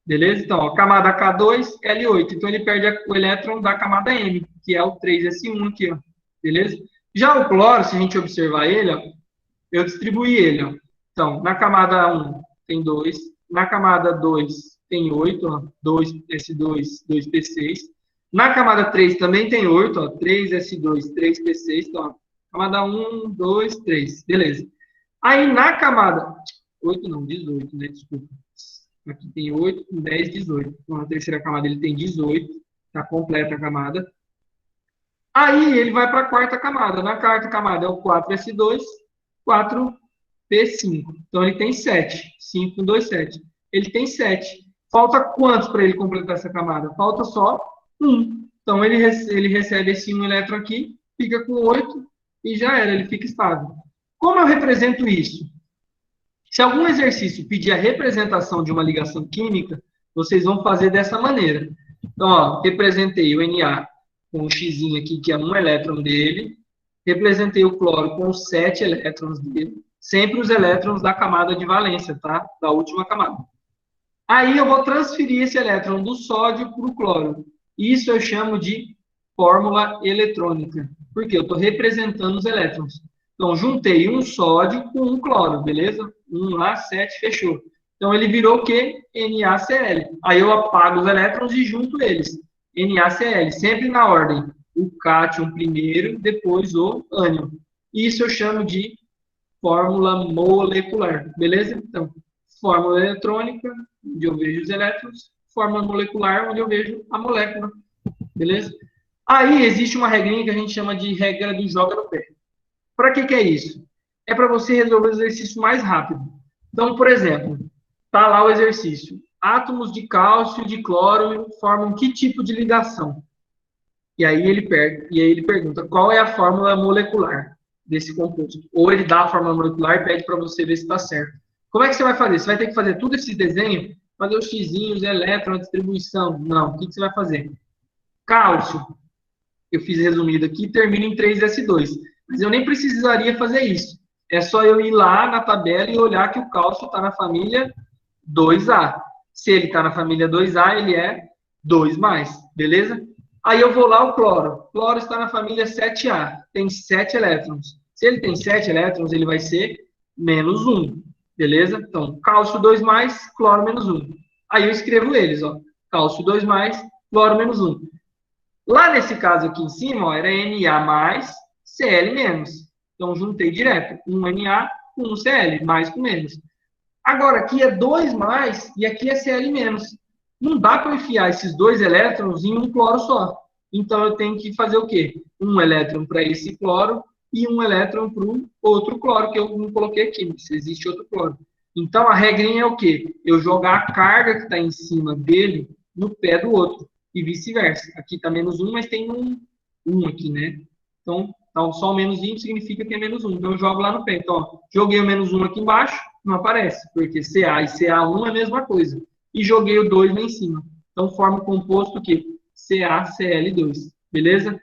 A: Beleza? Então, ó, camada K2, L8. Então, ele perde o elétron da camada M, que é o 3s1 aqui, ó. Beleza? Já o cloro, se a gente observar ele, ó, eu distribuí ele, ó. Então, na camada 1 tem 2, na camada 2 tem 8, ó, 2s2, 2p6. Na camada 3 também tem 8, ó, 3s2, 3p6. Então, ó, camada 1, 2, 3. Beleza. Aí, na camada... 8 não, 18, né? Desculpa. Aqui tem 8, 10, 18. Então, na terceira camada ele tem 18. Está completa a camada. Aí ele vai para a quarta camada. Na quarta camada é o 4s2, 4p5. Então ele tem 7. 5, 2, 7. Ele tem 7. Falta quantos para ele completar essa camada? Falta só 1. Então ele recebe esse 1 elétron aqui, fica com 8 e já era, ele fica estável. Como eu represento isso? Se algum exercício pedir a representação de uma ligação química, vocês vão fazer dessa maneira. Então, ó, representei o Na com o X aqui, que é 1 elétron dele. Representei o cloro com 7 elétrons dele. Sempre os elétrons da camada de valência, tá? Da última camada. Aí eu vou transferir esse elétron do sódio para o cloro. Isso eu chamo de fórmula eletrônica. Porque eu estou representando os elétrons. Então, juntei um sódio com um cloro, beleza? 1 lá, 7, fechou. Então, ele virou o quê? NaCl. Aí eu apago os elétrons e junto eles. NaCl, sempre na ordem. O cátion primeiro, depois o ânion. Isso eu chamo de fórmula molecular, beleza? Então, fórmula eletrônica, onde eu vejo os elétrons. Fórmula molecular, onde eu vejo a molécula, beleza? Aí existe uma regrinha que a gente chama de regra do joga no pé. Para que é isso? É para você resolver o exercício mais rápido. Então, por exemplo, está lá o exercício. Átomos de cálcio e de cloro formam que tipo de ligação? E aí ele pergunta qual é a fórmula molecular desse composto. Ou ele dá a fórmula molecular e pede para você ver se está certo. Como é que você vai fazer? Você vai ter que fazer tudo esse desenho, fazer os xizinhos, os elétrons, a distribuição. Não, o que você vai fazer? Cálcio, eu fiz resumido aqui, termina em 3s2. Mas eu nem precisaria fazer isso. É só eu ir lá na tabela e olhar que o cálcio está na família 2A. Se ele está na família 2A, ele é 2+, beleza? Aí eu vou lá o cloro. O cloro está na família 7A, tem 7 elétrons. Se ele tem 7 elétrons, ele vai ser menos 1, beleza? Então, cálcio 2+, cloro menos 1. Aí eu escrevo eles, ó. Cálcio 2+, cloro menos 1. Lá nesse caso aqui em cima, ó, era Na+, Cl-. Então, juntei direto. Um Na com um Cl, mais com menos. Agora, aqui é 2+, e aqui é Cl-. Não dá para enfiar esses 2 elétrons em um cloro só. Então, eu tenho que fazer o quê? Um elétron para esse cloro e um elétron para o outro cloro, que eu não coloquei aqui, se existe outro cloro. Então, a regrinha é o quê? Eu jogar a carga que está em cima dele no pé do outro. e vice-versa. Aqui está menos 1, mas tem um aqui, né? Então, só o menosinho significa que é menos 1. Então, eu jogo lá no pé. Então, ó, joguei o menos 1 aqui embaixo, não aparece, porque CA e CA1 é a mesma coisa. E joguei o 2 lá em cima. Então, forma o composto que CaCl2, beleza?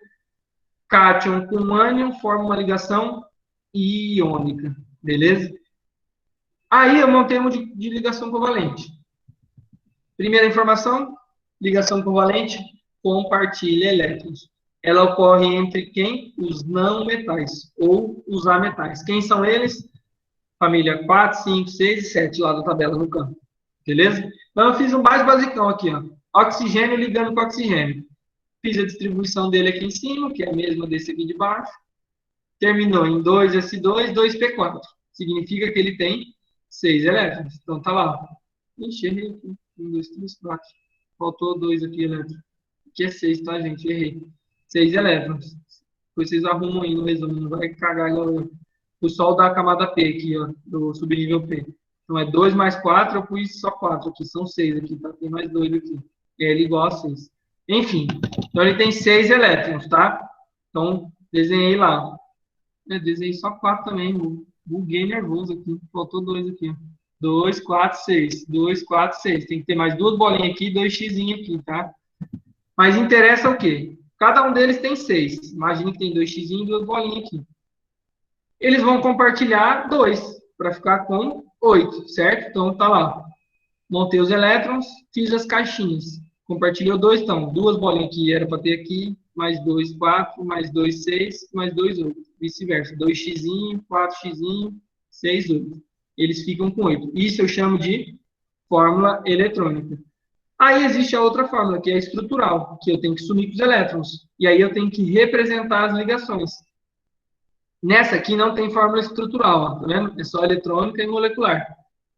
A: Cátion com ânion forma uma ligação iônica, beleza? Aí eu montei um de ligação covalente. Primeira informação, ligação covalente, compartilha elétrons. Ela ocorre entre quem? Os não metais, ou os ametais. Quem são eles? Família 4, 5, 6 e 7, lá da tabela no campo. Beleza? Então, eu fiz um mais basicão aqui, ó. Oxigênio ligando com oxigênio. Fiz a distribuição dele aqui em cima, que é a mesma desse aqui de baixo. Terminou em 2s2, 2p4. Significa que ele tem 6 elétrons. Então, tá lá. Ixi, errei aqui. 1, 2, 3, 4. Faltou 2 aqui, elétrons. Aqui é 6, tá, gente? Errei. 6 elétrons. Depois vocês arrumam aí no resumo. Não vai cagar o sol da camada P aqui, ó. Do subnível P. Então, é 2 mais 4. Eu pus só 4 aqui. São 6 aqui, tá? Tem mais 2 aqui. E L igual a 6. Enfim. Então, ele tem 6 elétrons, tá? Então, desenhei lá. Desenhei só 4 também. Buguei nervoso aqui. Faltou 2 aqui, ó. 2, 4, 6. 2, 4, 6. Tem que ter mais 2 bolinhas aqui e 2 x aqui, tá? Mas interessa o quê? Cada um deles tem 6. Imagina que tem 2 x e 2 bolinhas aqui. Eles vão compartilhar 2 para ficar com 8, certo? Então, tá lá. Montei os elétrons, fiz as caixinhas. Compartilhei o 2, então, 2 bolinhas aqui era para ter aqui, mais 2, 4, mais 2, 6, mais 2, 8. Vice-versa. 2x, 4x, 6, 8. Eles ficam com 8. Isso eu chamo de fórmula eletrônica. Aí existe a outra fórmula, que é estrutural, que eu tenho que sumir com os elétrons. E aí eu tenho que representar as ligações. Nessa aqui não tem fórmula estrutural, ó, tá vendo? É só eletrônica e molecular.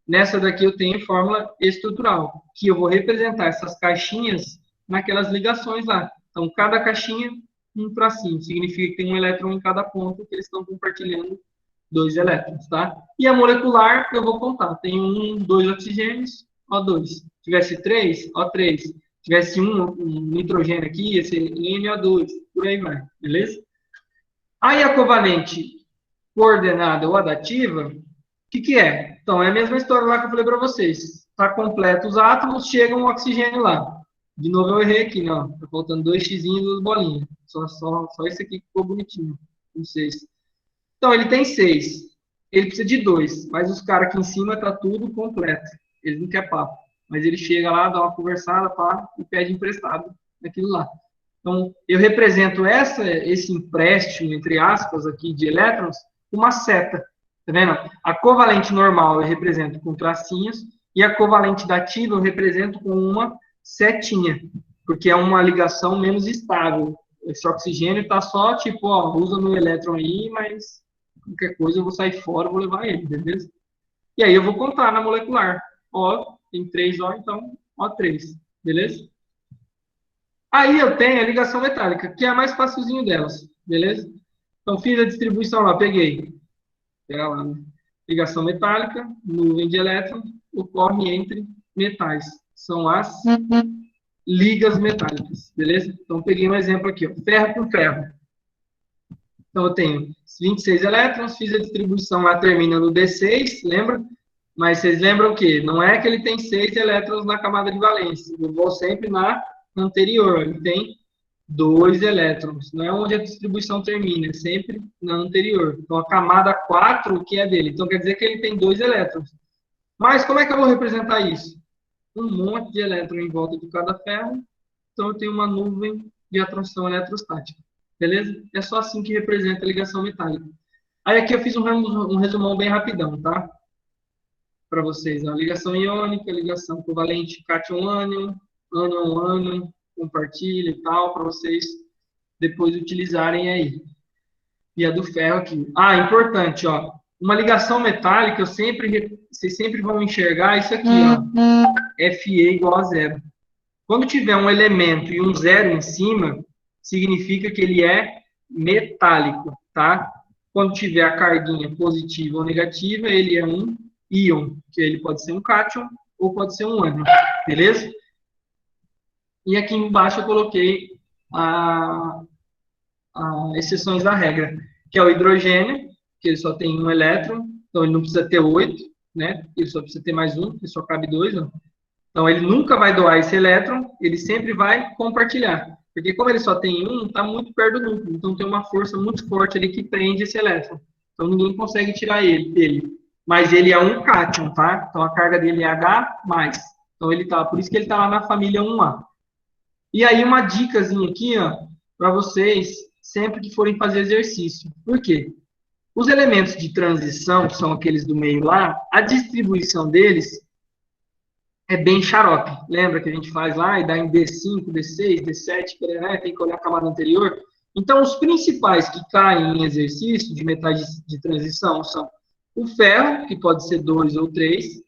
A: Nessa daqui eu tenho fórmula estrutural, que eu vou representar essas caixinhas naquelas ligações lá. Então, cada caixinha, um tracinho. Significa que tem um elétron em cada ponto, que eles estão compartilhando 2 elétrons, tá? E a molecular, eu vou contar. Tem 1, 2 oxigênios, O2. Se tivesse 3, O3. Se tivesse um nitrogênio aqui, ia ser NO2. Por aí vai, beleza? Aí a covalente coordenada ou adativa, o que é? Então, é a mesma história lá que eu falei para vocês. Está completo os átomos, chega um oxigênio lá. De novo eu errei aqui, não. Está faltando 2 x e 2 bolinhas. Só esse aqui que ficou bonitinho. Com 6. Então, ele tem 6. Ele precisa de 2. Mas os caras aqui em cima tá tudo completo. Eles não querem papo. Mas ele chega lá, dá uma conversada, pá, e pede emprestado aquilo lá. Então, eu represento esse empréstimo, entre aspas, aqui de elétrons, com uma seta. Tá vendo? A covalente normal eu represento com tracinhos, e a covalente dativa eu represento com uma setinha, porque é uma ligação menos estável. Esse oxigênio está só, tipo, ó, usa meu elétron aí, mas qualquer coisa eu vou sair fora, vou levar ele, beleza? E aí eu vou contar na molecular. Ó, tem 3 O, então, O3, beleza? Aí eu tenho a ligação metálica, que é a mais facilzinho delas, beleza? Então, fiz a distribuição lá, peguei. Pega lá, né? Ligação metálica, nuvem de elétrons, ocorre entre metais. São as ligas metálicas, beleza? Então, peguei um exemplo aqui, ó, ferro com ferro. Então, eu tenho 26 elétrons, fiz a distribuição lá, termina no D6, lembra? Mas vocês lembram o quê? Não é que ele tem 6 elétrons na camada de valência. Eu vou sempre na anterior. Ele tem 2 elétrons. Não é onde a distribuição termina, é sempre na anterior. Então, a camada 4, que é dele. Então, quer dizer que ele tem 2 elétrons. Mas como é que eu vou representar isso? Um monte de elétrons em volta de cada ferro. Então, eu tenho uma nuvem de atração eletrostática. Beleza? É só assim que representa a ligação metálica. Aí aqui eu fiz um resumão bem rapidão, tá? Para vocês. A ligação iônica, ligação covalente cátion-ânion, ânion-ânion, compartilha e tal, para vocês depois utilizarem aí. E a do ferro aqui. Ah, importante, ó. Uma ligação metálica, vocês sempre vão enxergar isso aqui, ó. Fe igual a 0. Quando tiver um elemento e um 0 em cima, significa que ele é metálico, tá? Quando tiver a carguinha positiva ou negativa, ele é um íon, que ele pode ser um cátion ou pode ser um ânion, beleza? E aqui embaixo eu coloquei a, exceções da regra, que é o hidrogênio, que ele só tem um elétron, então ele não precisa ter 8, né? Ele só precisa ter mais um, que só cabe dois, ó. Então ele nunca vai doar esse elétron, ele sempre vai compartilhar. Porque como ele só tem um, está muito perto do núcleo, então tem uma força muito forte ali que prende esse elétron. Então ninguém consegue tirar ele dele. Mas ele é um cátion, tá? Então a carga dele é H+. Então ele tá, por isso que ele está lá na família 1A. E aí uma dicasinha aqui, ó, para vocês, sempre que forem fazer exercício. Por quê? Os elementos de transição, que são aqueles do meio lá, a distribuição deles é bem xarope. Lembra que a gente faz lá e dá em D5, D6, D7, né? Tem que olhar a camada anterior. Então, os principais que caem em exercício de metais de transição são o ferro, que pode ser 2 ou 3,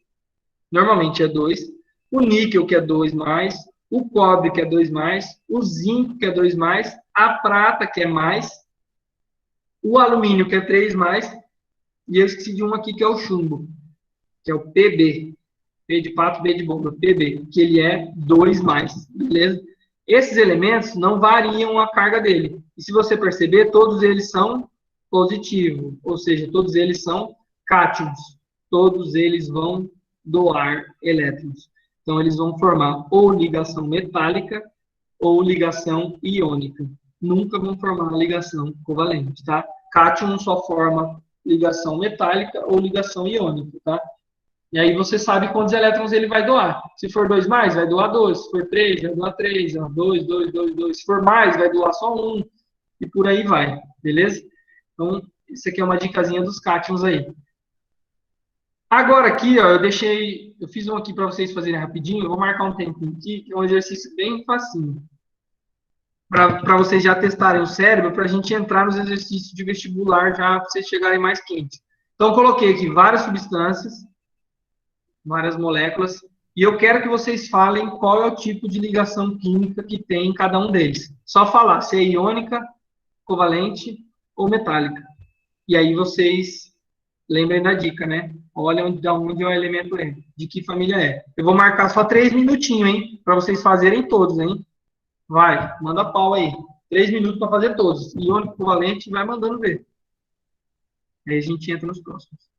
A: normalmente é 2, o níquel, que é 2 mais, o cobre, que é 2 mais, o zinco, que é 2 mais, a prata, que é mais, o alumínio, que é 3 mais, e eu esqueci de um aqui, que é o chumbo, que é o PB. P de pato, B de bomba, PB, que ele é 2 mais, beleza? Esses elementos não variam a carga dele. E se você perceber, todos eles são positivos, ou seja, todos eles são cátions. Todos eles vão doar elétrons. Então, eles vão formar ou ligação metálica ou ligação iônica. Nunca vão formar ligação covalente, tá? Cátion só forma ligação metálica ou ligação iônica, tá? E aí você sabe quantos elétrons ele vai doar. Se for 2 mais, vai doar 2. Se for 3, vai doar 3. 2, 2, 2, 2. Se for mais, vai doar só 1. E por aí vai. Beleza? Então, isso aqui é uma dicasinha dos cátions aí. Agora aqui, ó, eu fiz um aqui para vocês fazerem rapidinho. Eu vou marcar um tempinho aqui, que é um exercício bem facinho. Para vocês já testarem o cérebro, para a gente entrar nos exercícios de vestibular já, para vocês chegarem mais quentes. Então, eu coloquei aqui várias substâncias, várias moléculas, e eu quero que vocês falem qual é o tipo de ligação química que tem em cada um deles. Só falar se é iônica, covalente ou metálica. E aí vocês lembrem da dica, né? Olha de onde o elemento é, de que família é. Eu vou marcar só 3 minutinhos, hein? Para vocês fazerem todos, hein? Vai, manda pau aí. 3 minutos para fazer todos. Iônico, covalente, vai mandando ver. Aí a gente entra nos próximos.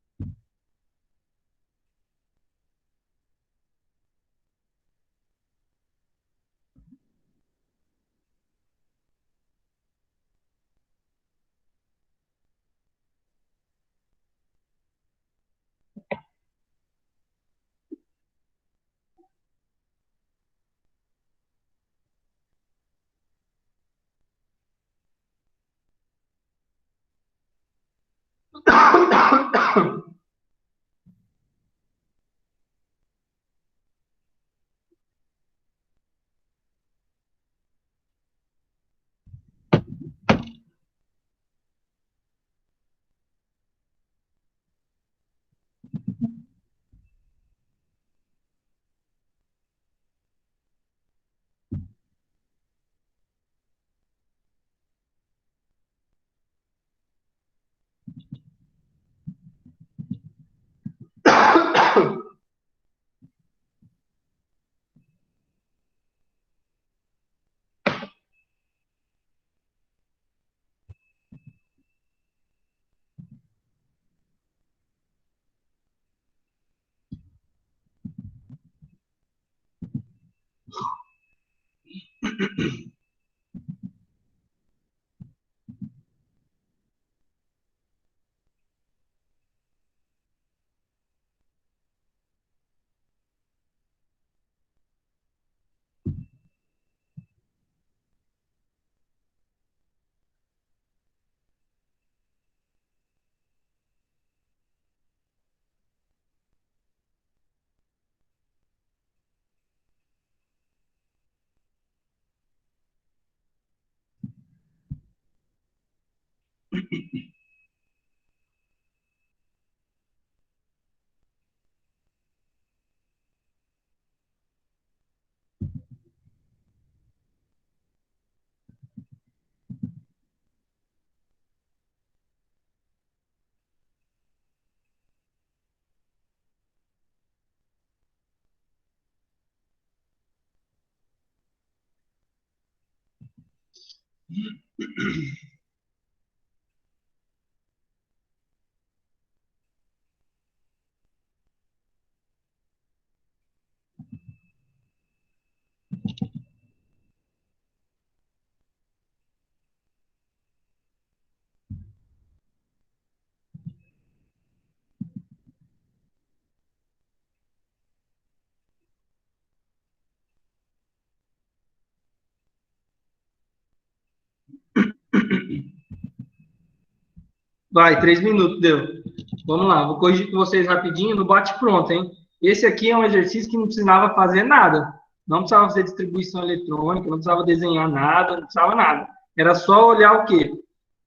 A: Vai, 3 minutos deu. Vamos lá, vou corrigir com vocês rapidinho no bate-pronto, hein? Esse aqui é um exercício que não precisava fazer nada. Não precisava fazer distribuição eletrônica, não precisava desenhar nada, não precisava nada. Era só olhar o quê?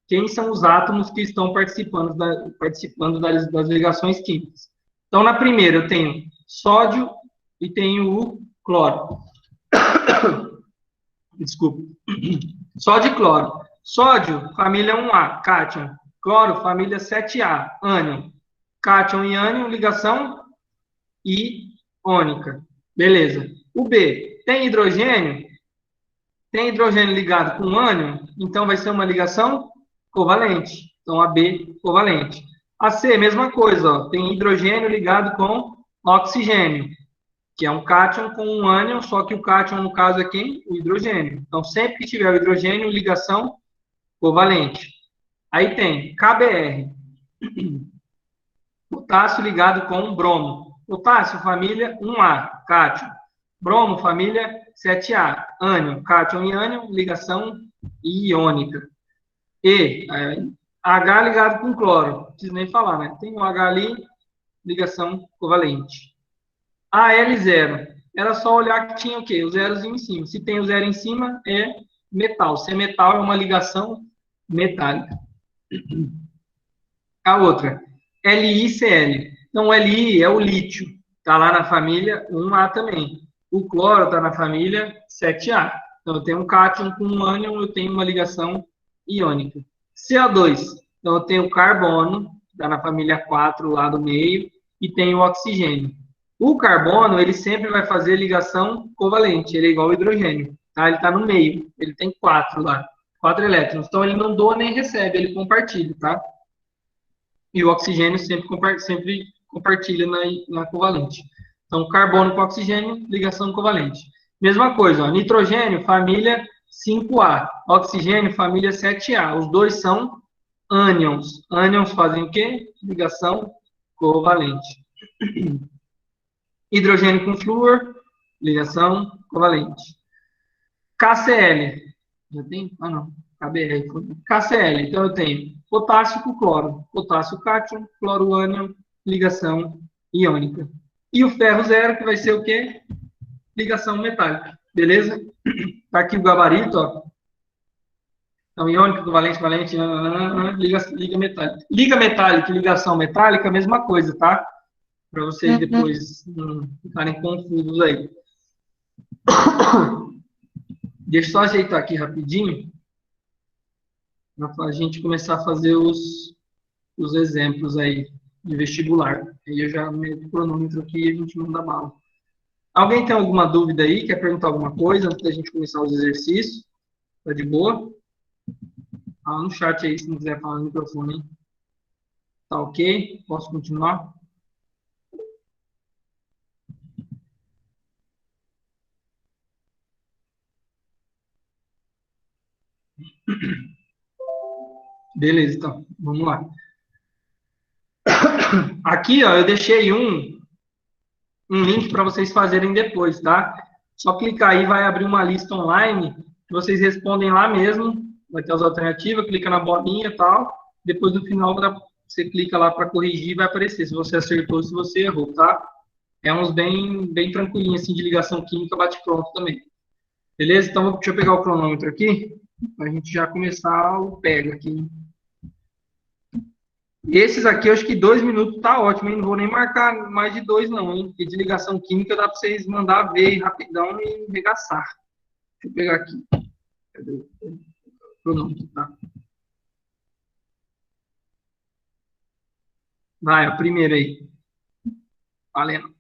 A: Quem são os átomos que estão participando das ligações químicas. Então, na primeira, eu tenho sódio e tenho o cloro. Desculpa. Sódio e cloro. Sódio, família 1A, cátion. Cloro, família 7A, ânion. Cátion e ânion, ligação iônica. Beleza. O B, tem hidrogênio? Tem hidrogênio ligado com ânion? Então vai ser uma ligação covalente. Então a B, covalente. A C, mesma coisa. Ó. Tem hidrogênio ligado com oxigênio, que é um cátion com um ânion, só que o cátion, no caso, é quem? O hidrogênio. Então, sempre que tiver o hidrogênio, ligação covalente. Aí tem KBr, potássio ligado com bromo. Potássio, família 1A, cátion. Bromo, família 7A, ânion. Cátion e ânion, ligação iônica. E, H ligado com cloro. Não preciso nem falar, né? Tem um H ali, ligação covalente. Al0. Era só olhar que tinha o quê? O zerozinho em cima. Se tem o zero em cima, é metal. Se é metal, é uma ligação metálica. A outra, LiCl. Então, o Li é o lítio. Está lá na família 1A também. O cloro está na família 7A. Então, eu tenho um cátion com um ânion, eu tenho uma ligação iônica. CO2. Então, eu tenho o carbono, está na família 4 lá do meio, e tenho o oxigênio. O carbono, ele sempre vai fazer ligação covalente, ele é igual ao hidrogênio, tá? Ele está no meio, ele tem 4 lá, 4 elétrons. Então, ele não doa nem recebe, ele compartilha, tá? E o oxigênio sempre compartilha na covalente. Então, carbono com oxigênio, ligação covalente. Mesma coisa, ó, nitrogênio, família 5A. Oxigênio, família 7A. Os dois são ânions. Ânions fazem o quê? Ligação covalente. Hidrogênio com flúor, ligação covalente. KCl. Já tem? Ah, não. KBr. KCl. Então, eu tenho potássio com cloro. Potássio cátion, cloro ânion, ligação iônica. E o ferro zero, que vai ser o quê? Ligação metálica. Beleza? Tá aqui o gabarito, ó. Então, iônica, covalente, valente, liga metálica. Liga metálica e ligação metálica, a mesma coisa, tá? Para vocês depois não ficarem confusos aí. Deixa eu só ajeitar aqui rapidinho, para a gente começar a fazer os exemplos aí de vestibular. Aí eu já meto o cronômetro aqui e a gente manda bala. Alguém tem alguma dúvida aí? Quer perguntar alguma coisa antes da gente começar os exercícios? Tá de boa? Fala no chat aí, se não quiser falar no microfone. Hein? Tá ok? Posso continuar? Beleza, então. Vamos lá. Aqui, ó, eu deixei um link para vocês fazerem depois, tá? Só clicar aí, vai abrir uma lista online, que vocês respondem lá mesmo, vai ter as alternativas, clica na bolinha e tal, depois no final você clica lá para corrigir e vai aparecer se você acertou ou se você errou, tá? É uns bem tranquilinhos, assim, de ligação química, bate pronto também. Beleza? Então, deixa eu pegar o cronômetro aqui, para a gente já começar o pega aqui. Esses aqui, eu acho que 2 minutos tá ótimo, hein? Não vou nem marcar mais de 2, não, hein? Porque de ligação química dá para vocês mandar ver rapidão e regaçar. Deixa eu pegar aqui. Cadê o cronômetro? Tá? Vai, a primeira aí. Valendo.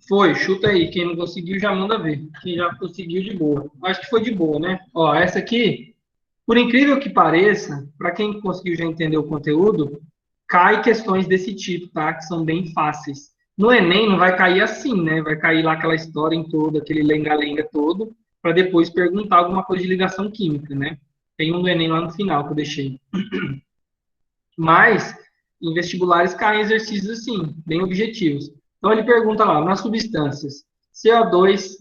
A: Foi, chuta aí. Quem não conseguiu já manda ver. Quem já conseguiu, de boa. Acho que foi de boa, né? Ó, essa aqui, por incrível que pareça, para quem conseguiu já entender o conteúdo, cai questões desse tipo, tá? Que são bem fáceis. No Enem não vai cair assim, né? Vai cair lá aquela história em todo, aquele lenga-lenga todo, para depois perguntar alguma coisa de ligação química, né? Tem um do Enem lá no final que eu deixei. Mas, em vestibulares caem exercícios assim, bem objetivos. Então ele pergunta lá, nas substâncias CO2,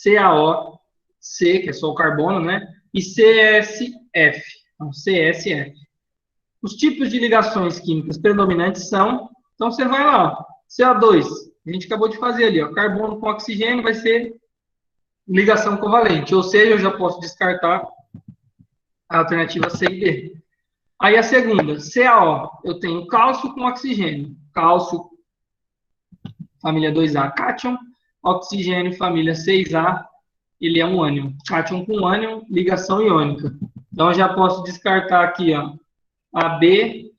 A: CaO, C, que é só o carbono, né? E CSF. Então, CSF. Os tipos de ligações químicas predominantes são, então você vai lá, ó, CO2, a gente acabou de fazer ali, ó, carbono com oxigênio vai ser ligação covalente, ou seja, eu já posso descartar a alternativa C e D. Aí a segunda, CaO, eu tenho cálcio com oxigênio. Cálcio, família 2A, cátion. Oxigênio, família 6A, ele é um ânion. Cátion com ânion, ligação iônica. Então, eu já posso descartar aqui, ó, a B,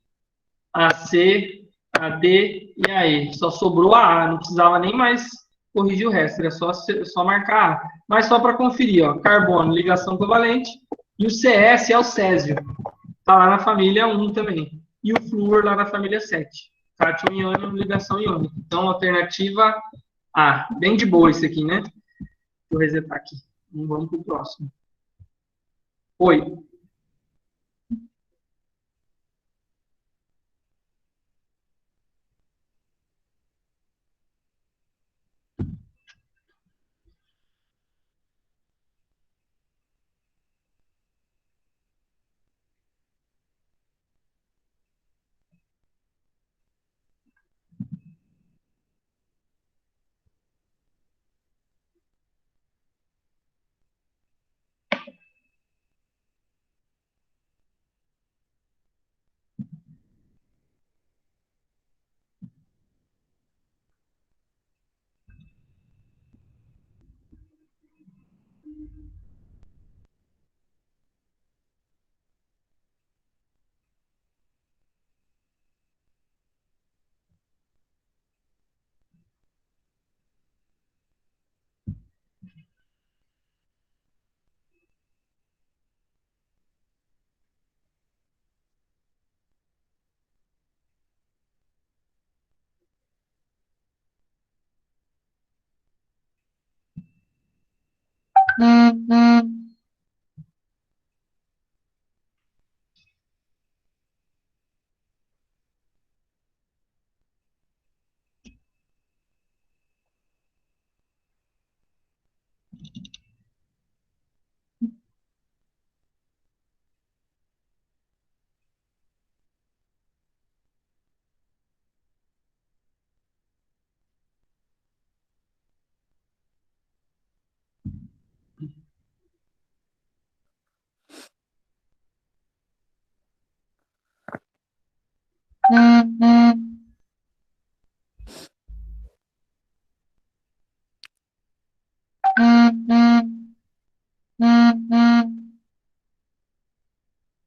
A: a C, a D e a E. Só sobrou a A, não precisava nem mais corrigir o resto, era só marcar A. Mas só para conferir, ó, carbono, ligação covalente, e o CS é o césio. Está lá na família 1 também. E o flúor lá na família 7. Cátion e ânion, ligação iônica. Então, alternativa A. Bem de boa esse aqui, né? Deixa eu resetar aqui. Vamos para o próximo. Oi.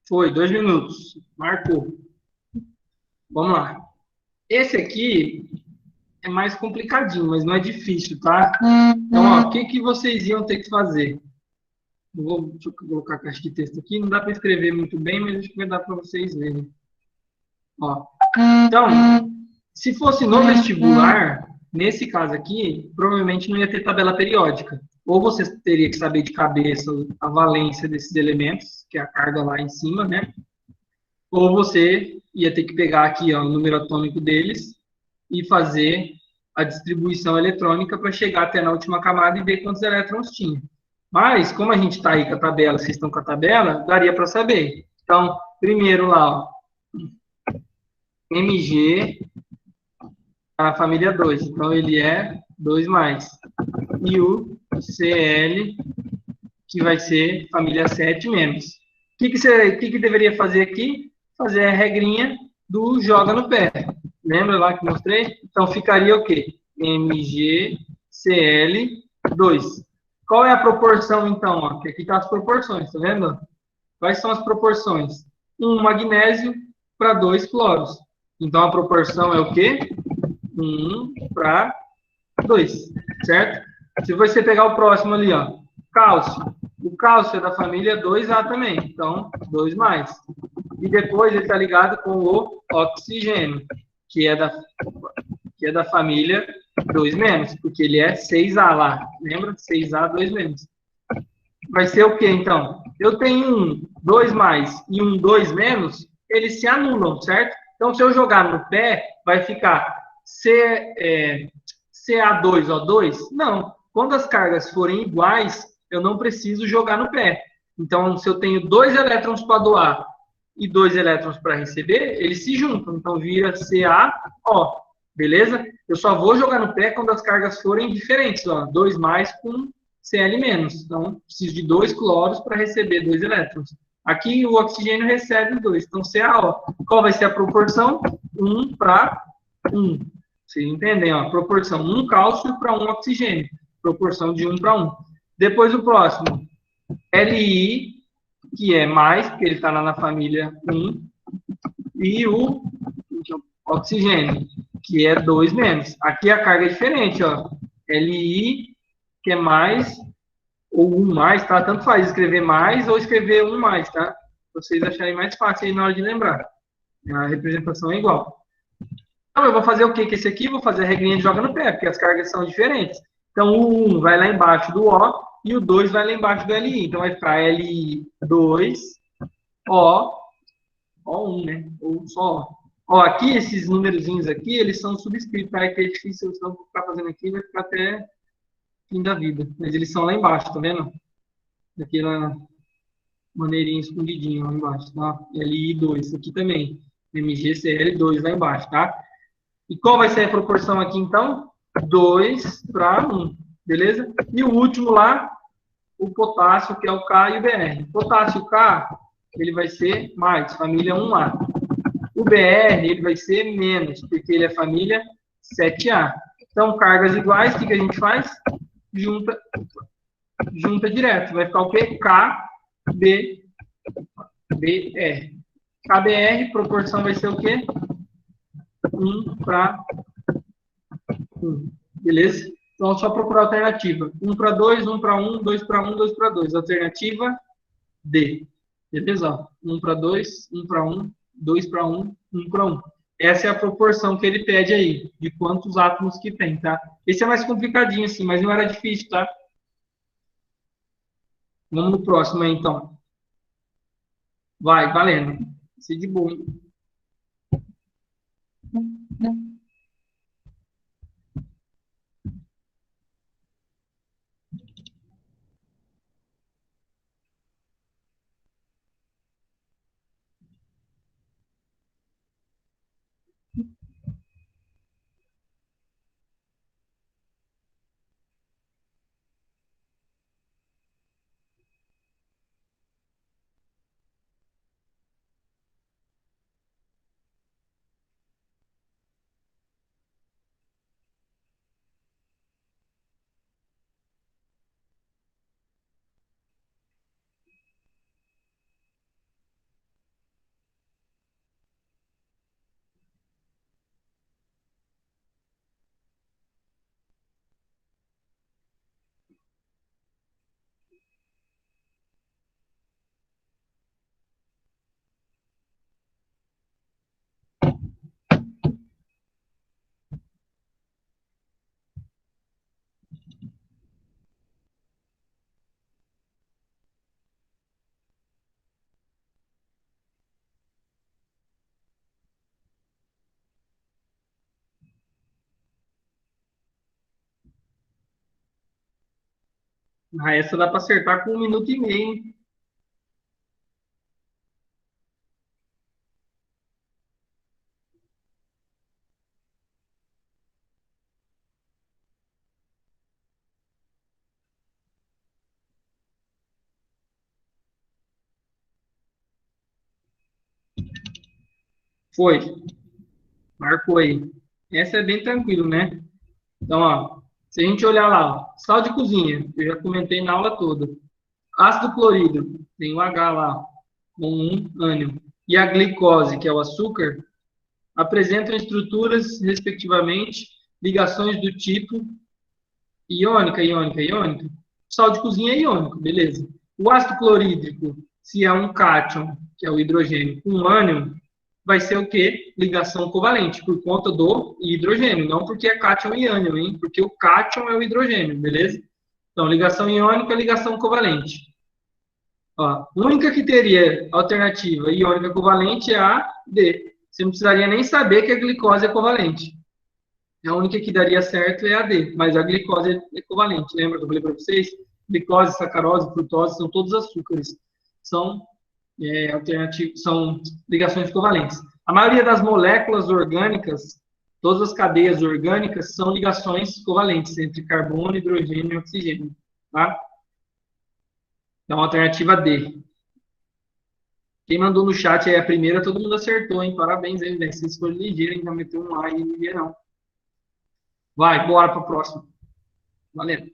A: Foi, 2 minutos. Marcou. Vamos lá. Esse aqui é mais complicadinho, mas não é difícil, tá? Então, ó, o que, que vocês iam ter que fazer? Deixa eu colocar a caixa de texto aqui. Não dá para escrever muito bem, mas acho que vai dar para vocês verem. Ó. Então, se fosse no vestibular, nesse caso aqui, provavelmente não ia ter tabela periódica. Ou você teria que saber de cabeça a valência desses elementos, que é a carga lá em cima, né? ou você ia ter que pegar aqui ó, o número atômico deles e fazer a distribuição eletrônica para chegar até na última camada e ver quantos elétrons tinha. Mas, como a gente está aí com a tabela, vocês estão com a tabela, daria para saber. Então, primeiro lá, ó, Mg, a família 2. Então, ele é 2 mais. E o Cl, que vai ser família 7 menos. O que deveria fazer aqui? Fazer a regrinha do joga no pé. Lembra lá que mostrei? Então, ficaria o quê? MgCl2. Qual é a proporção, então? Ó? Aqui estão as proporções, tá vendo? Quais são as proporções? Um magnésio para 2 cloros. Então, a proporção é o quê? 1:2, certo? Se você pegar o próximo ali, ó, cálcio. O cálcio é da família 2A também, então 2 mais. E depois ele está ligado com o oxigênio, que é da, que é da família 2 menos, porque ele é 6A lá. Lembra? 6A, 2 menos. Vai ser o que então? Eu tenho um 2 mais e um 2 menos, eles se anulam, certo? Então, se eu jogar no pé, vai ficar CA2O2? Não. Quando as cargas forem iguais, eu não preciso jogar no pé. Então, se eu tenho 2 elétrons para doar e 2 elétrons para receber, eles se juntam. Então, vira CaO. Beleza? Eu só vou jogar no pé quando as cargas forem diferentes. 2 mais com Cl menos. Então, preciso de 2 cloros para receber 2 elétrons. Aqui o oxigênio recebe os 2. Então, CaO. Qual vai ser a proporção? 1:1. Vocês entendem? Ó, proporção 1 cálcio para 1 oxigênio. Proporção de 1:1. Depois o próximo. Li, que é mais, porque ele está lá na família 1. E o oxigênio, que é 2 menos. Aqui a carga é diferente, ó. Li, que é mais, ou 1 mais, tá? Tanto faz escrever mais ou escrever 1 mais, tá? Pra vocês acharem mais fácil aí na hora de lembrar. A representação é igual. Então, eu vou fazer o que com esse aqui? Vou fazer a regrinha de joga no pé, porque as cargas são diferentes. Então, o 1 vai lá embaixo do O e o 2 vai lá embaixo do LI. Então, vai ficar Li2, O, O1, né? Ou só O. Ó, aqui, esses numerozinhos aqui, eles são subscritos, tá? Que é difícil, se eu ficar fazendo aqui, vai ficar até fim da vida. Mas eles são lá embaixo, tá vendo? Daquela maneirinha escondidinha lá embaixo, tá? Li2, aqui também. MgCl2 lá embaixo, tá? E qual vai ser a proporção aqui, então? 2:1, beleza? E o último lá, o potássio, que é o K e o Br. Potássio K, ele vai ser mais, família 1A. O Br, ele vai ser menos, porque ele é família 7A. Então, cargas iguais, o que a gente faz? Junta direto. Vai ficar o quê? KBr. KBr, proporção vai ser o quê? 1:1. Beleza? Então, é só procurar a alternativa. 1:2, 1:1, 2:1, 2:2. Alternativa D. Beleza? 1:2, 1:1, 2:1, 1:1. Essa é a proporção que ele pede aí, de quantos átomos que tem, tá? Esse é mais complicadinho, assim, mas não era difícil, tá? Vamos no próximo aí, então. Vai, valendo. Esse é de boa. Essa dá para acertar com 1 minuto e meio, hein? Foi, marcou aí. Essa é bem tranquilo, né? Então, ó, se a gente olhar lá, ó, sal de cozinha, que eu já comentei na aula toda. Ácido clorídrico, tem o H lá, com ânion. E a glicose, que é o açúcar, apresentam estruturas, respectivamente, ligações do tipo iônica, iônica, iônica. Sal de cozinha é iônico, beleza. O ácido clorídrico, se é um cátion, que é o hidrogênio, com ânion, vai ser o quê? Ligação covalente, por conta do hidrogênio, não porque é cátion e ânion, hein? Porque o cátion é o hidrogênio, beleza? Então, ligação iônica, ligação covalente. Ó, a única que teria alternativa iônica covalente é a D. Você não precisaria nem saber que a glicose é covalente. A única que daria certo é a D, mas a glicose é covalente. Lembra que eu falei para vocês? Glicose, sacarose, frutose são todos açúcares. São alternativos, são ligações covalentes. A maioria das moléculas orgânicas, todas as cadeias orgânicas, são ligações covalentes entre carbono, hidrogênio e oxigênio. Tá? Então, alternativa D. Quem mandou no chat aí a primeira, todo mundo acertou, hein? Parabéns aí, velho. Vocês foram ligeiros, ainda meteu um A aí, ninguém não. Vai, bora para o próximo. Valeu.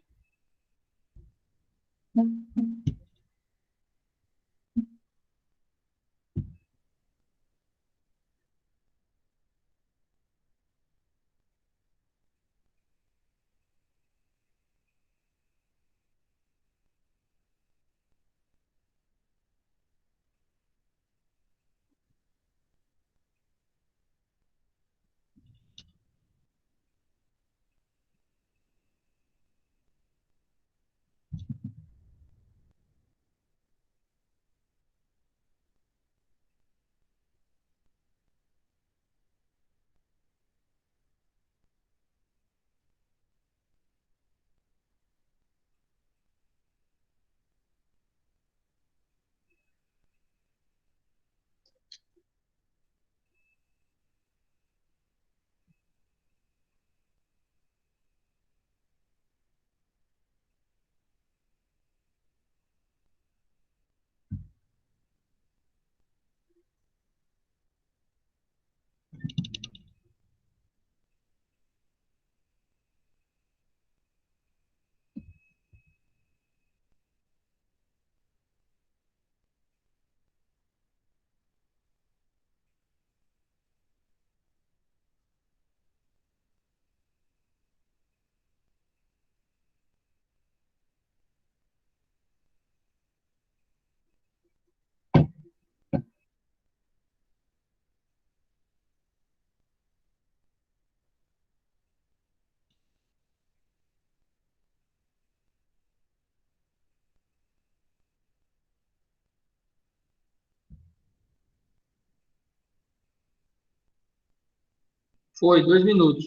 A: Foi, 2 minutos.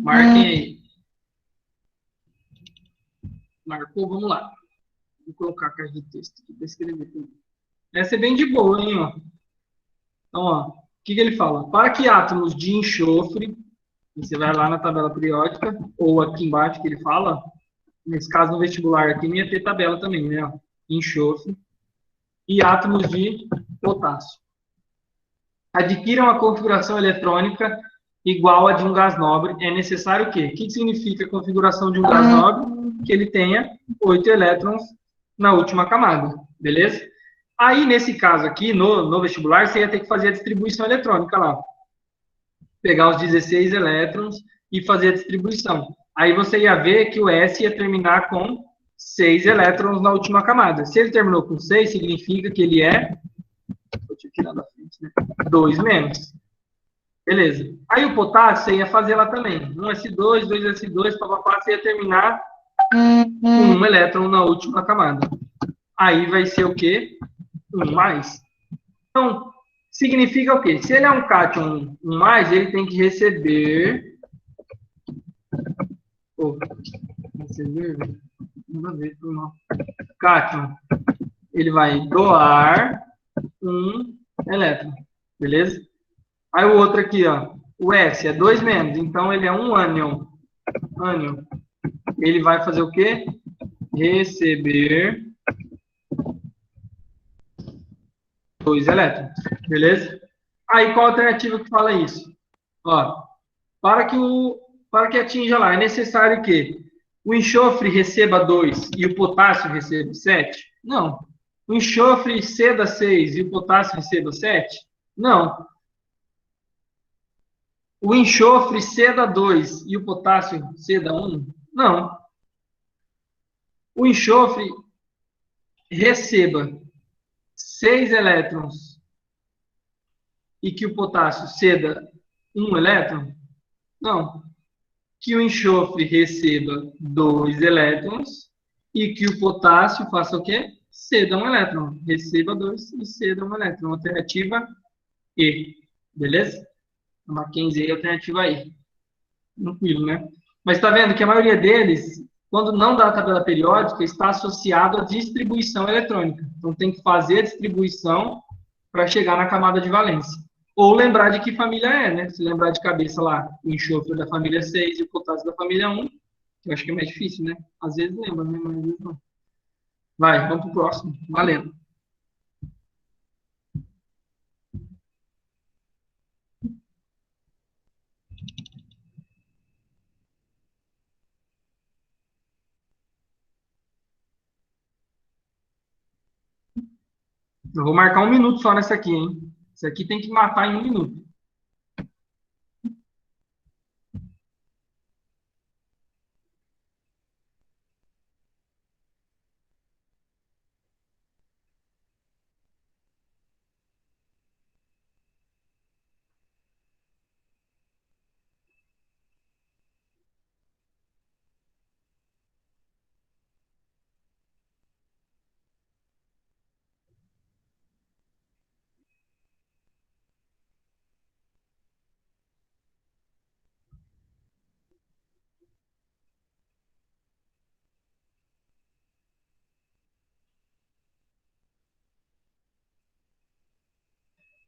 A: Marquem aí. Marcou, vamos lá. Vou colocar a caixa de texto aqui para escrever tudo. Essa é bem de boa, hein, ó. Então, ó, o que ele fala? Para que átomos de enxofre, você vai lá na tabela periódica, ou aqui embaixo que ele fala, nesse caso no vestibular aqui, ia ter tabela também, né? Ó, enxofre, e átomos de potássio. Adquiram a configuração eletrônica igual a de um gás nobre, é necessário o quê? O que significa a configuração de um gás nobre? Que ele tenha 8 elétrons na última camada, beleza? Aí, nesse caso aqui, no vestibular, você ia ter que fazer a distribuição eletrônica lá. Pegar os 16 elétrons e fazer a distribuição. Aí você ia ver que o S ia terminar com 6 elétrons na última camada. Se ele terminou com 6, significa que ele é... Vou te tirar da frente, né? 2 menos. Beleza. Aí o potássio você ia fazer lá também. 1s2, 2s2, papapá, você ia terminar com 1 elétron na última camada. Aí vai ser o quê? 1 mais. Então, significa o quê? Se ele é um cátion 1 mais, ele tem que receber... receber Nada a ver, foi mal. Cátion, ele vai doar um elétron, beleza? Aí o outro aqui, ó, o S é 2 menos, então ele é um ânion. Ânion. Ele vai fazer o quê? Receber 2 elétrons, beleza? Aí qual a alternativa que fala isso? Ó, para que atinja lá, é necessário que o enxofre receba 2 e o potássio receba 7? Não. O enxofre ceda 6 e o potássio receba 7? Não. O enxofre ceda 2 e o potássio ceda 1? Não. O enxofre receba 6 elétrons e que o potássio ceda 1 elétron? Não. Que o enxofre receba 2 elétrons e que o potássio faça o quê? Ceda um elétron. Receba 2 e ceda um elétron. Alternativa E. Beleza? A Mackenzie, alternativa E. Tranquilo, né? Mas está vendo que a maioria deles, quando não dá a tabela periódica, está associado à distribuição eletrônica. Então tem que fazer a distribuição para chegar na camada de valência. Ou lembrar de que família é, né? Se lembrar de cabeça lá, o enxofre da família 6 e o potássio da família 1, eu acho que é mais difícil, né? Às vezes lembra, né? Mas às vezes não. Vai, vamos pro próximo. Valendo. Eu vou marcar 1 minuto só nessa aqui, hein? Isso aqui tem que matar em 1 minuto.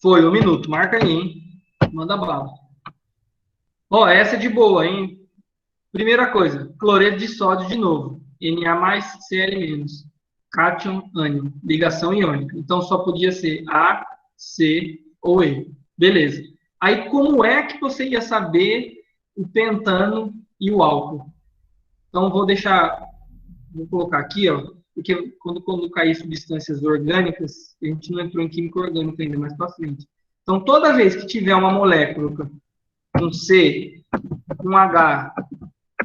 A: Foi 1 minuto. Marca aí, hein? Manda bala. Ó, essa é de boa, hein? Primeira coisa, cloreto de sódio de novo. Na Cl-. Cátion, ânion. Ligação iônica. Então só podia ser A, C ou E. Beleza. Aí como é que você ia saber o pentano e o álcool? Então vou colocar aqui, ó, porque quando colocar aí substâncias orgânicas, a gente não entrou em química orgânica ainda mais para frente. Então toda vez que tiver uma molécula com C, com H,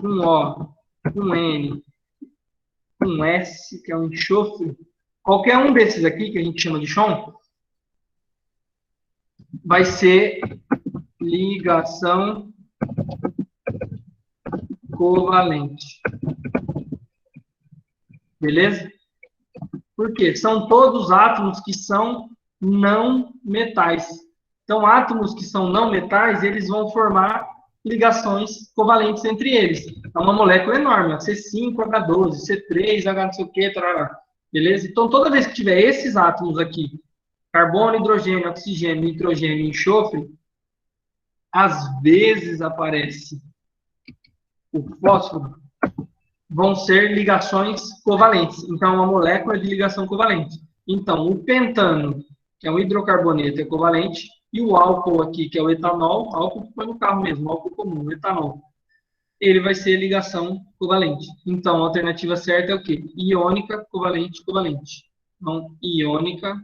A: com O, com N, com S, que é um enxofre, qualquer um desses aqui, que a gente chama de chão, vai ser ligação covalente. Beleza? Por quê? São todos átomos que são não metais. Então, átomos que são não metais, eles vão formar ligações covalentes entre eles. É uma molécula enorme, C5H12, C3H não sei o que, tarará. Beleza? Então, toda vez que tiver esses átomos aqui, carbono, hidrogênio, oxigênio, nitrogênio e enxofre, às vezes aparece o fósforo, vão ser ligações covalentes. Então, é uma molécula de ligação covalente. Então, o pentano, que é um hidrocarboneto, é covalente, e o álcool aqui, que é o etanol, álcool que põe no carro mesmo, álcool comum, etanol, ele vai ser ligação covalente. Então, a alternativa certa é o quê? Iônica, covalente, covalente. Então, iônica,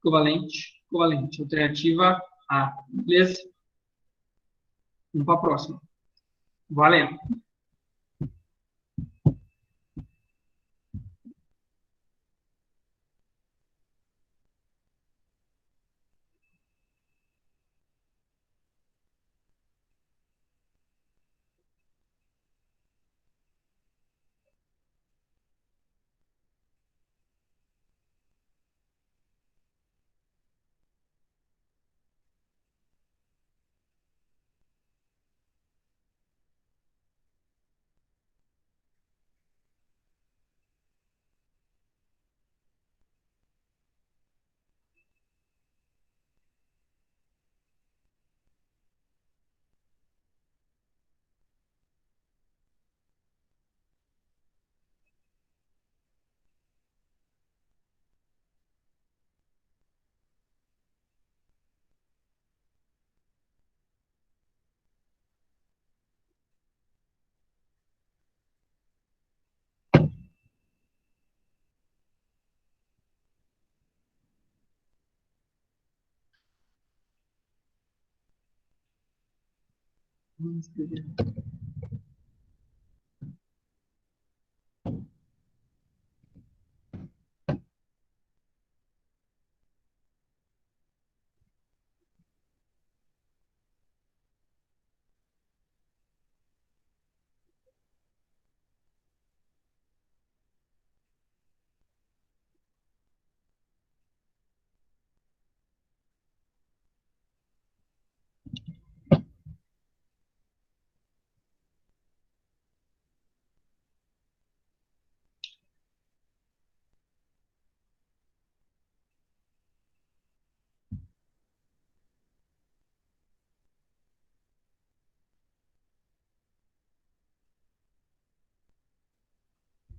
A: covalente, covalente. Alternativa A. Beleza? Vamos para a próxima. Valendo. Vamos escrever.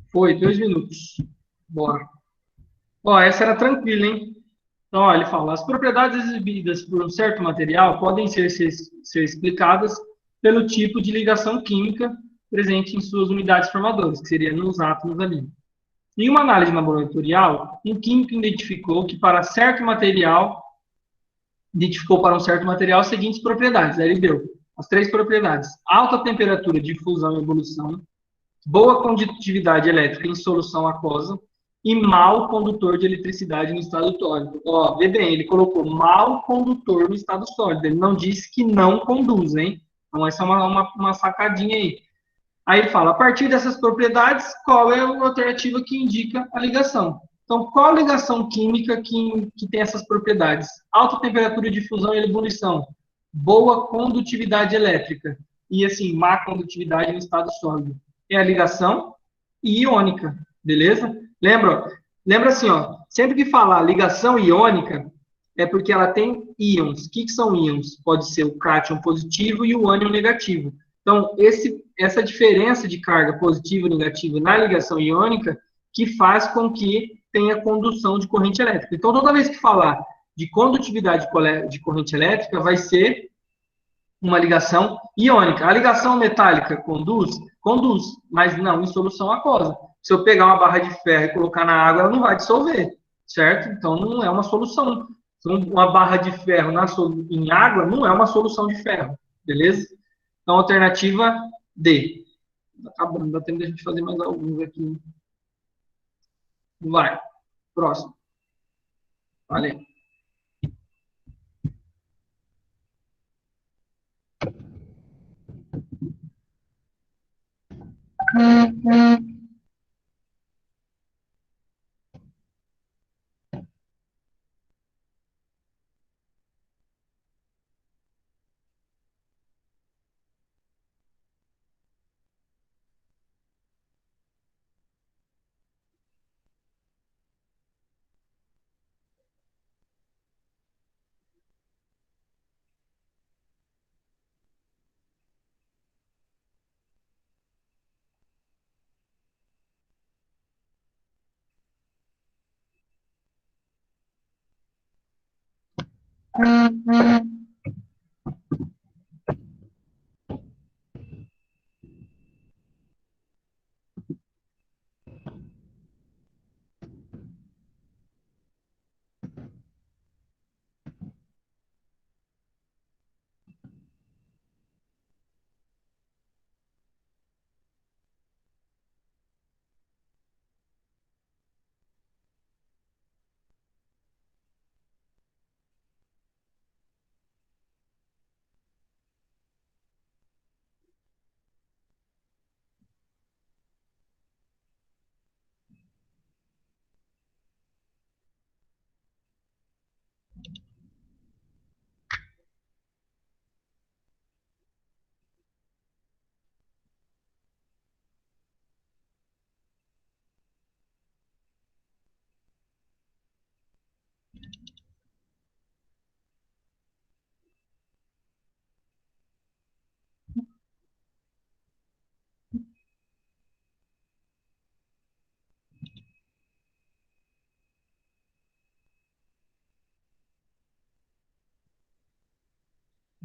A: Foi, 2 minutos. Bora. Ó, essa era tranquila, hein? Então, ó, ele fala, as propriedades exibidas por um certo material podem ser explicadas pelo tipo de ligação química presente em suas unidades formadoras, que seria nos átomos ali. Em uma análise laboratorial, um químico identificou para um certo material as seguintes propriedades. Aí ele deu as 3 propriedades: alta temperatura de fusão e evolução, boa condutividade elétrica em solução aquosa e mau condutor de eletricidade no estado sólido. Ó, vê bem, ele colocou mau condutor no estado sólido. Ele não disse que não conduz, hein? Então, essa é uma sacadinha aí. Aí ele fala, a partir dessas propriedades, qual é a alternativa que indica a ligação? Então, qual a ligação química que tem essas propriedades? Alta temperatura de fusão e ebulição, boa condutividade elétrica e, assim, má condutividade no estado sólido. É a ligação iônica, beleza? Lembra assim, ó, sempre que falar ligação iônica, é porque ela tem íons. O que são íons? Pode ser o cátion positivo e o ânion negativo. Então, essa diferença de carga positiva e negativa na ligação iônica que faz com que tenha condução de corrente elétrica. Então, toda vez que falar de condutividade de corrente elétrica, vai ser uma ligação iônica. A ligação metálica conduz? Conduz, mas não em solução aquosa. Se eu pegar uma barra de ferro e colocar na água, ela não vai dissolver, certo? Então, não é uma solução. Então, uma barra de ferro em água não é uma solução de ferro, beleza? Então, alternativa D. Tá acabando, dá tempo de a gente fazer mais alguns aqui. Vai. Próximo. Valeu. Uhum.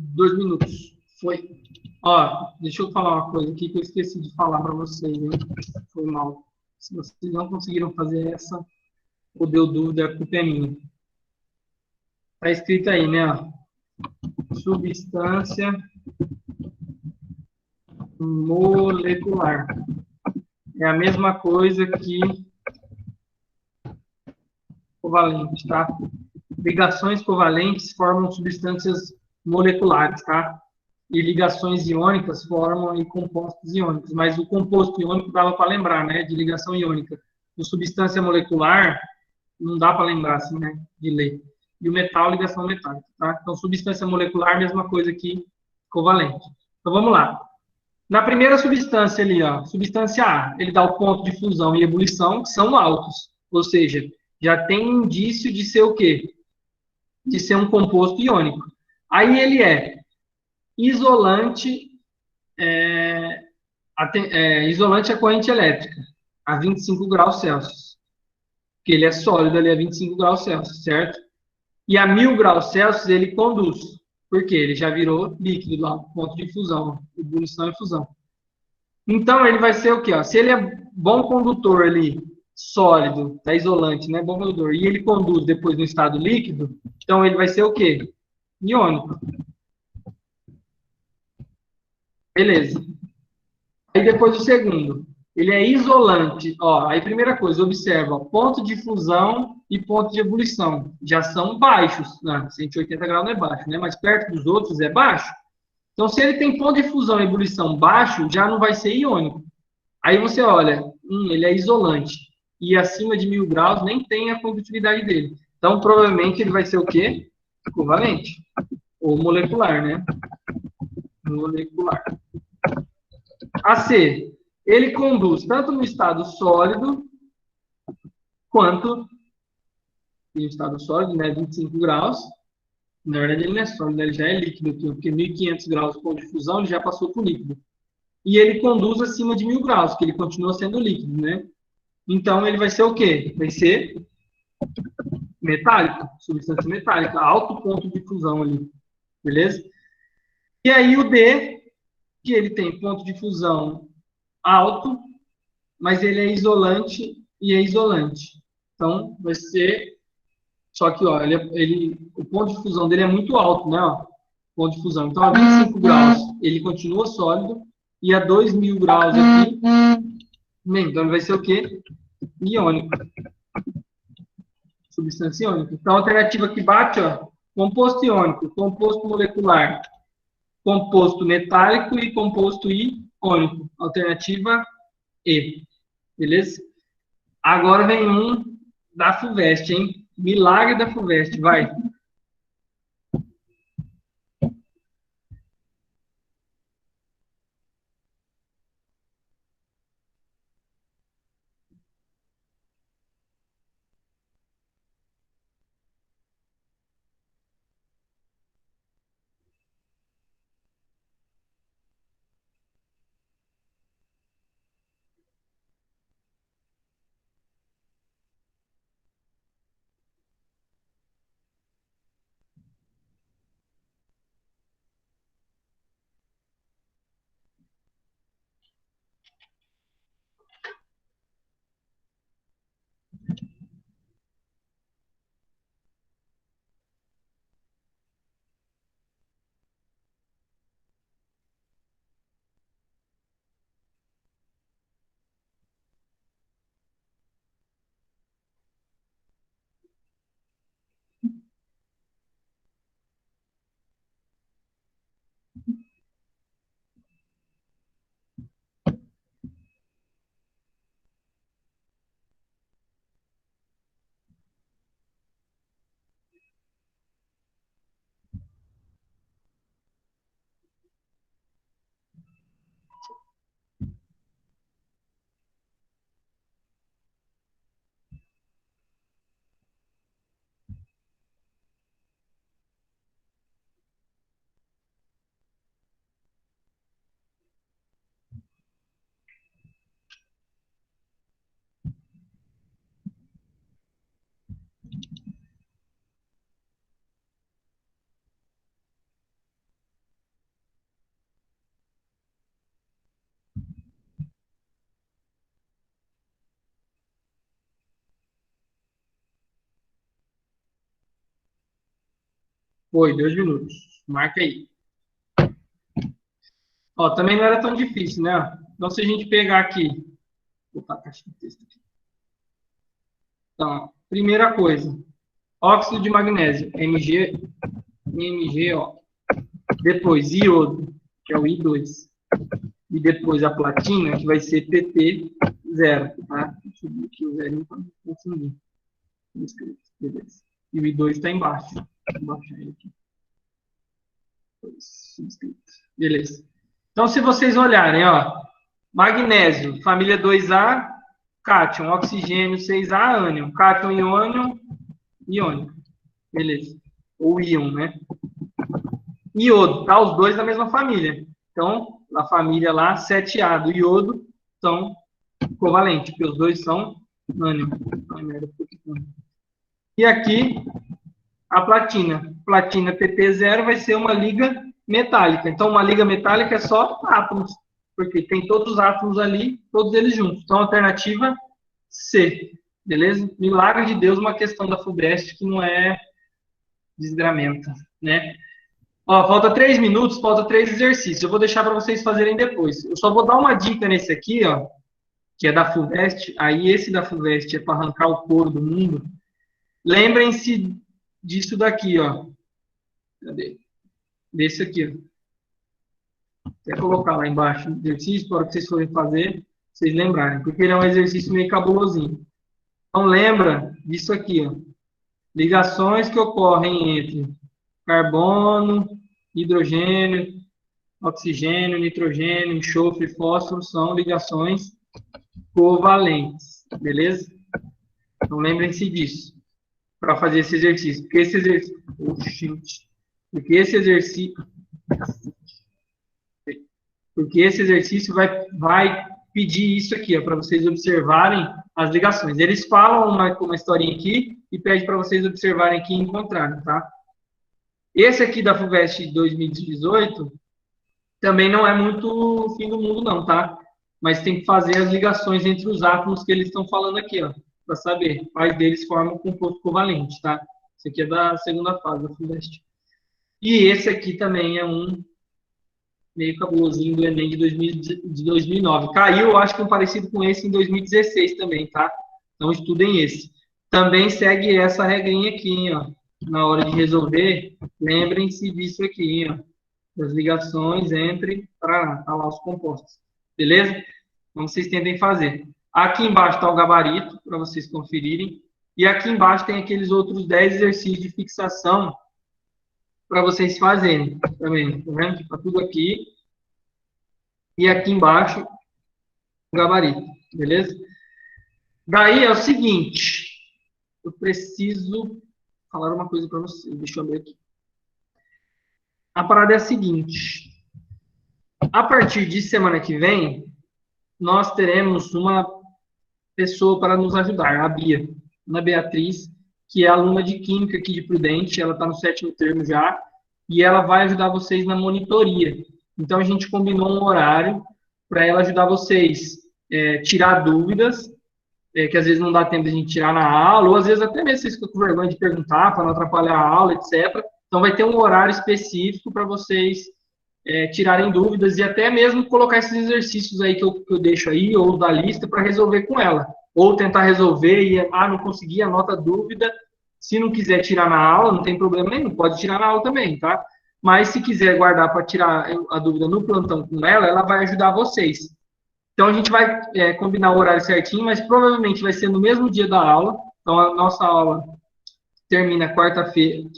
A: 2 minutos. Foi. Ó, deixa eu falar uma coisa aqui que eu esqueci de falar para vocês, hein? Foi mal. Se vocês não conseguiram fazer essa, ou deu dúvida, a culpa é minha. Tá escrito aí, né? Substância molecular. É a mesma coisa que covalente, tá? Ligações covalentes formam substâncias moleculares, tá? E ligações iônicas formam compostos iônicos. Mas o composto iônico dava para lembrar, né? De ligação iônica. O substância molecular, não dá para lembrar, assim, né? De ler. E o metal, ligação metálica, tá? Então, substância molecular, mesma coisa que covalente. Então, vamos lá. Na primeira substância ali, ó, substância A, ele dá o ponto de fusão e ebulição, que são altos. Ou seja, já tem indício de ser o quê? De ser um composto iônico. Aí ele é isolante, isolante à corrente elétrica, a 25 graus Celsius. Porque ele é sólido ali a 25 graus Celsius, certo? E a 1000 graus Celsius ele conduz. Porque ele já virou líquido lá, ponto de fusão, ebulição e fusão. Então, ele vai ser o quê? Ó? Se ele é bom condutor ali, sólido, tá isolante, né? Bom condutor, e ele conduz depois no estado líquido, então ele vai ser o quê? Iônico. Beleza. Aí depois o segundo. Ele é isolante. Ó, aí primeira coisa, observa, ó, ponto de fusão e ponto de ebulição. Já são baixos. Não, 180 graus não é baixo, né? Mas perto dos outros é baixo. Então, se ele tem ponto de fusão e ebulição baixo, já não vai ser iônico. Aí você olha, ele é isolante. E acima de 1000 graus nem tem a condutividade dele. Então, provavelmente, ele vai ser o quê? Covalente. Ou molecular, né? Molecular. AC. Ele conduz tanto no estado sólido, quanto no estado sólido, né? 25 graus. Na verdade, ele não é sólido, ele já é líquido, porque 1500 graus de ponto de fusão, ele já passou por líquido. E ele conduz acima de 1000 graus, que ele continua sendo líquido, né? Então, ele vai ser o quê? Vai ser metálico, substância metálica, alto ponto de fusão ali, beleza? E aí o D, que ele tem ponto de fusão alto, mas ele é isolante e é isolante. Então, vai ser. Só que, ó, o ponto de fusão dele é muito alto, né? Ó, ponto de fusão. Então, a 25 graus, ele continua sólido, e a 2000 graus aqui, então vai ser o quê? Iônico. Substância iônica. Então, a alternativa que bate, ó, composto iônico, composto molecular, composto metálico e composto iônico. Alternativa E. Beleza? Agora vem um da FUVEST, hein? Milagre da FUVEST, vai. Foi, 2 minutos. Marca aí. Ó, também não era tão difícil, né? Então, se a gente pegar aqui, vou botar a caixa de texto aqui. Então, primeira coisa, óxido de magnésio, MgO. Depois, iodo, que é o I2. E depois a platina, que vai ser PT0, tá? Deixa eu ver aqui o zero para não confundir. Beleza. E o I2 está embaixo. Vou baixar ele aqui. Beleza. Então, se vocês olharem, ó, magnésio, família 2A, cátion, oxigênio 6A, ânion, cátion e ânion, iônico. Beleza. Ou íon, né? Iodo, tá? Os dois da mesma família. Então, a família lá, 7A do iodo, são covalentes, porque os dois são ânion. E aqui, a platina. Platina PP0 vai ser uma liga metálica. Então, uma liga metálica é só átomos, porque tem todos os átomos ali, todos eles juntos. Então, alternativa C. Beleza? Milagre de Deus, uma questão da FUVEST que não é desgramenta, né? Ó, falta 3 minutos, falta 3 exercícios. Eu vou deixar para vocês fazerem depois. Eu só vou dar uma dica nesse aqui, ó, que é da FUVEST. Aí esse da FUVEST é para arrancar o couro do mundo. Lembrem-se disso daqui, ó. Cadê? Desse aqui, ó. Quer colocar lá embaixo o exercício, para que vocês forem fazer, vocês lembrarem, porque ele é um exercício meio cabulosinho. Então lembra disso aqui, ó. Ligações que ocorrem entre carbono, hidrogênio, oxigênio, nitrogênio, enxofre, fósforo são ligações covalentes, beleza? Então lembrem-se disso para fazer esse exercício, porque esse exercício vai pedir isso aqui, para vocês observarem as ligações. Eles falam uma historinha aqui e pede para vocês observarem aqui e encontrarem, tá? Esse aqui da FUVEST 2018 também não é muito o fim do mundo, não, tá? Mas tem que fazer as ligações entre os átomos que eles estão falando aqui, ó, para saber quais deles formam composto covalente, tá? Esse aqui é da segunda fase da FUVEST. E esse aqui também é um meio cabulosinho do Enem de 2009. Caiu, eu acho que um parecido com esse em 2016 também, tá? Então estudem esse. Também segue essa regrinha aqui, ó. Na hora de resolver, lembrem-se disso aqui, ó. Das ligações entre para lá os compostos. Beleza? Então vocês tentem fazer. Aqui embaixo está o gabarito, para vocês conferirem. E aqui embaixo tem aqueles outros 10 exercícios de fixação para vocês fazerem também. Tá vendo? Está tudo aqui. E aqui embaixo, o gabarito. Beleza? Daí é o seguinte. Eu preciso falar uma coisa para vocês. Deixa eu abrir aqui. A parada é a seguinte. A partir de semana que vem, nós teremos uma pessoa para nos ajudar, a Bia, Ana Beatriz, que é aluna de Química aqui de Prudente, ela está no 7º termo já, e ela vai ajudar vocês na monitoria. Então, a gente combinou um horário para ela ajudar vocês tirar dúvidas, que às vezes não dá tempo de a gente tirar na aula, ou às vezes até mesmo vocês ficam com vergonha de perguntar, para não atrapalhar a aula, etc. Então, vai ter um horário específico para vocês tirarem dúvidas e até mesmo colocar esses exercícios aí que eu deixo aí, ou da lista, para resolver com ela. Ou tentar resolver e, não consegui, anota a dúvida. Se não quiser tirar na aula, não tem problema nenhum, pode tirar na aula também, tá? Mas se quiser guardar para tirar a dúvida no plantão com ela, ela vai ajudar vocês. Então, a gente vai combinar o horário certinho, mas provavelmente vai ser no mesmo dia da aula. Então, a nossa aula termina quarta-feira.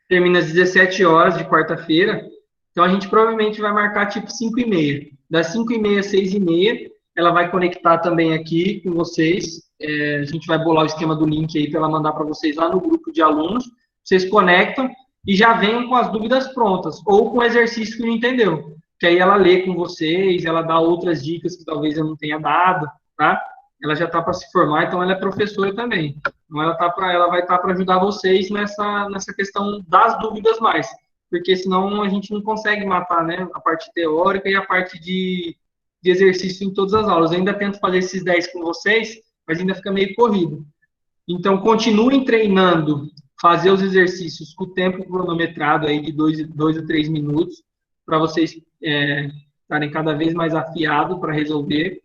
A: Termina às 17 horas de quarta-feira. Então, a gente provavelmente vai marcar tipo 5h30. Das 5h30 às 6h30, ela vai conectar também aqui com vocês. A gente vai bolar o esquema do link aí para ela mandar para vocês lá no grupo de alunos. Vocês conectam e já venham com as dúvidas prontas, ou com o exercício que não entendeu. Que aí ela lê com vocês, ela dá outras dicas que talvez eu não tenha dado, tá? Ela já está para se formar, então ela é professora também. Então ela vai estar para ajudar vocês nessa questão das dúvidas mais, porque senão a gente não consegue matar, né, a parte teórica e a parte de exercício em todas as aulas. Eu ainda tento fazer esses 10 com vocês, mas ainda fica meio corrido. Então, continuem treinando, fazer os exercícios com o tempo cronometrado aí de 2 a 3 minutos. para vocês estarem cada vez mais afiados para resolver.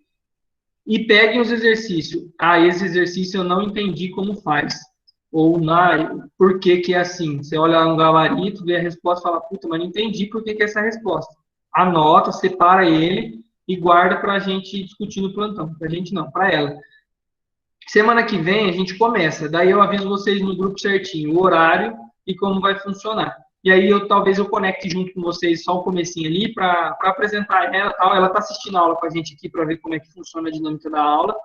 A: E peguem os exercícios. Ah, esse exercício eu não entendi como faz. Ou por que que é assim? Você olha um gabarito, vê a resposta e fala, puta, mas não entendi por que que é essa resposta. Anota, separa ele e guarda para a gente discutir no plantão. Para a gente não, para ela. Semana que vem a gente começa. Daí eu aviso vocês no grupo certinho, o horário e como vai funcionar. E aí talvez eu conecte junto com vocês só o comecinho ali para apresentar ela, tal. Ela está assistindo a aula com a gente aqui para ver como é que funciona a dinâmica da aula.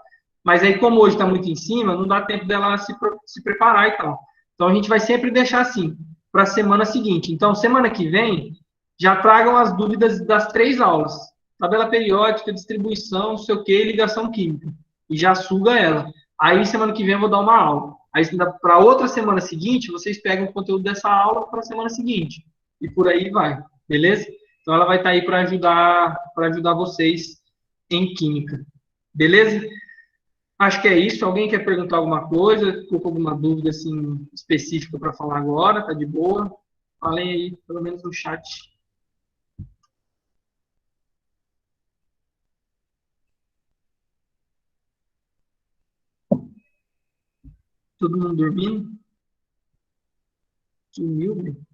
A: Mas aí como hoje está muito em cima, não dá tempo dela se preparar e tal. Então a gente vai sempre deixar assim para a semana seguinte. Então semana que vem já tragam as dúvidas das 3 aulas: tabela periódica, distribuição, não sei o que, ligação química, e já suga ela. Aí, semana que vem, eu vou dar uma aula. Aí, para outra semana seguinte, vocês pegam o conteúdo dessa aula para a semana seguinte. E por aí vai, beleza? Então, ela vai estar aí para ajudar vocês em química. Beleza? Acho que é isso. Alguém quer perguntar alguma coisa? Ficou com alguma dúvida assim, específica para falar agora? Tá de boa? Falem aí, pelo menos no chat. Todo mundo dormindo? Sumiu, velho?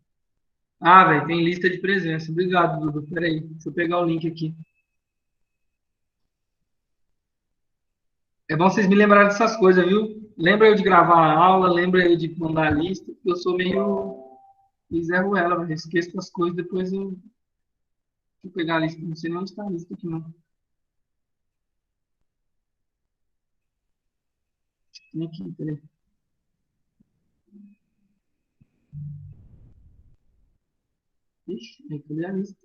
A: Ah, velho, tem lista de presença. Obrigado, Dudu. Peraí, deixa eu pegar o link aqui. É bom vocês me lembrarem dessas coisas, viu? Lembra eu de gravar a aula, lembra eu de mandar a lista, porque eu sou meio Zé Ruela, velho. Esqueço as coisas, depois eu vou pegar a lista. Não sei nem onde está a lista aqui, não. Tem aqui, peraí. Ixi, cadê a lista?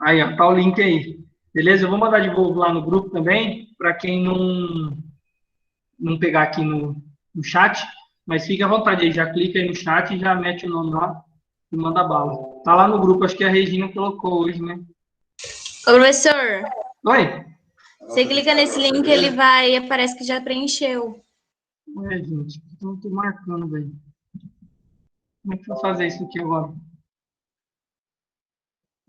A: Aí, ó, tá o link aí. Beleza? Eu vou mandar de novo lá no grupo também, para quem não pegar aqui no chat, mas fique à vontade aí, já clica aí no chat e já mete o nome lá e manda bala. Tá lá no grupo, acho que a Regina colocou hoje, né?
B: Ô, professor,
A: Oi?
B: você clica nesse link, ele vai, parece que já preencheu.
A: Gente, então tô marcando, velho. Como é que eu vou fazer isso aqui agora?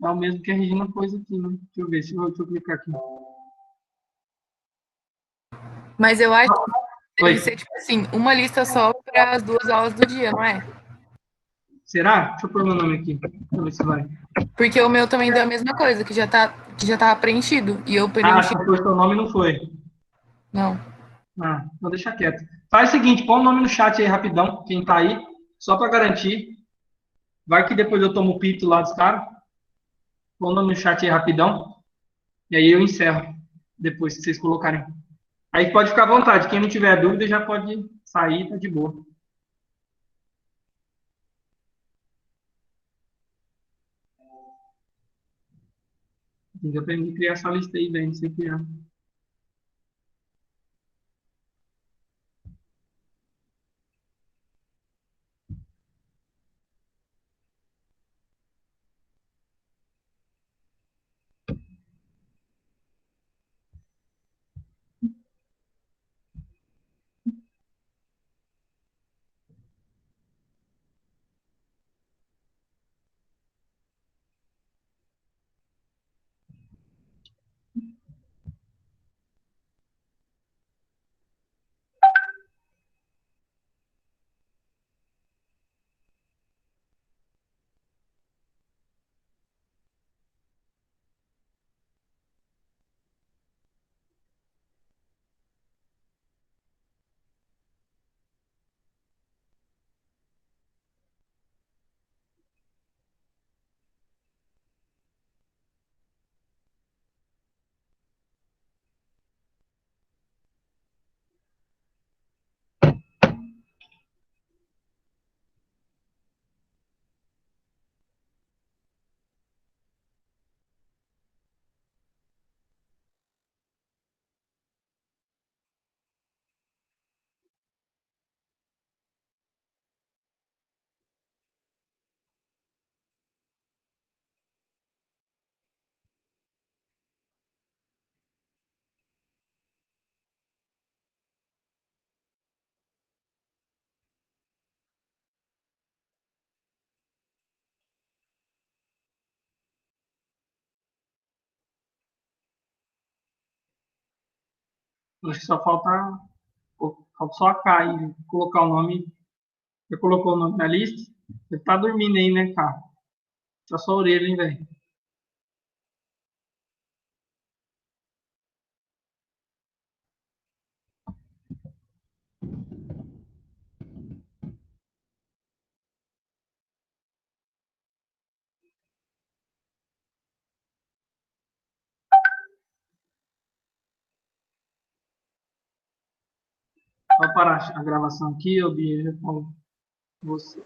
A: É o mesmo que a Regina pôs aqui, né? Deixa eu ver, deixa eu clicar aqui.
C: Mas eu acho que
A: Oi,
C: deve ser, tipo assim, uma lista só para as 2 aulas do dia, não é?
A: será? Deixa eu pôr meu nome aqui, pra ver se vai.
C: Porque o meu também deu a mesma coisa, que já tava preenchido. E eu
A: Ah, acho
C: preenchi.
A: que pôs seu nome e não foi.
C: Não.
A: Ah, vou deixar quieto. Faz o seguinte, põe o nome no chat aí rapidão, quem tá aí, só para garantir. Vai que depois eu tomo o pito lá dos caras. Põe o nome no chat aí rapidão. E aí eu encerro, depois que vocês colocarem. Aí pode ficar à vontade. Quem não tiver dúvida já pode sair, tá de boa. Tem que aprender a criar essa lista aí, velho. Não sei criar. Acho que falta só a Kai colocar o nome. Você colocou o nome na lista? Você tá dormindo aí, né, cara? Tá só a orelha, hein, velho? Vou parar a gravação aqui, eu vi, eu falo com você.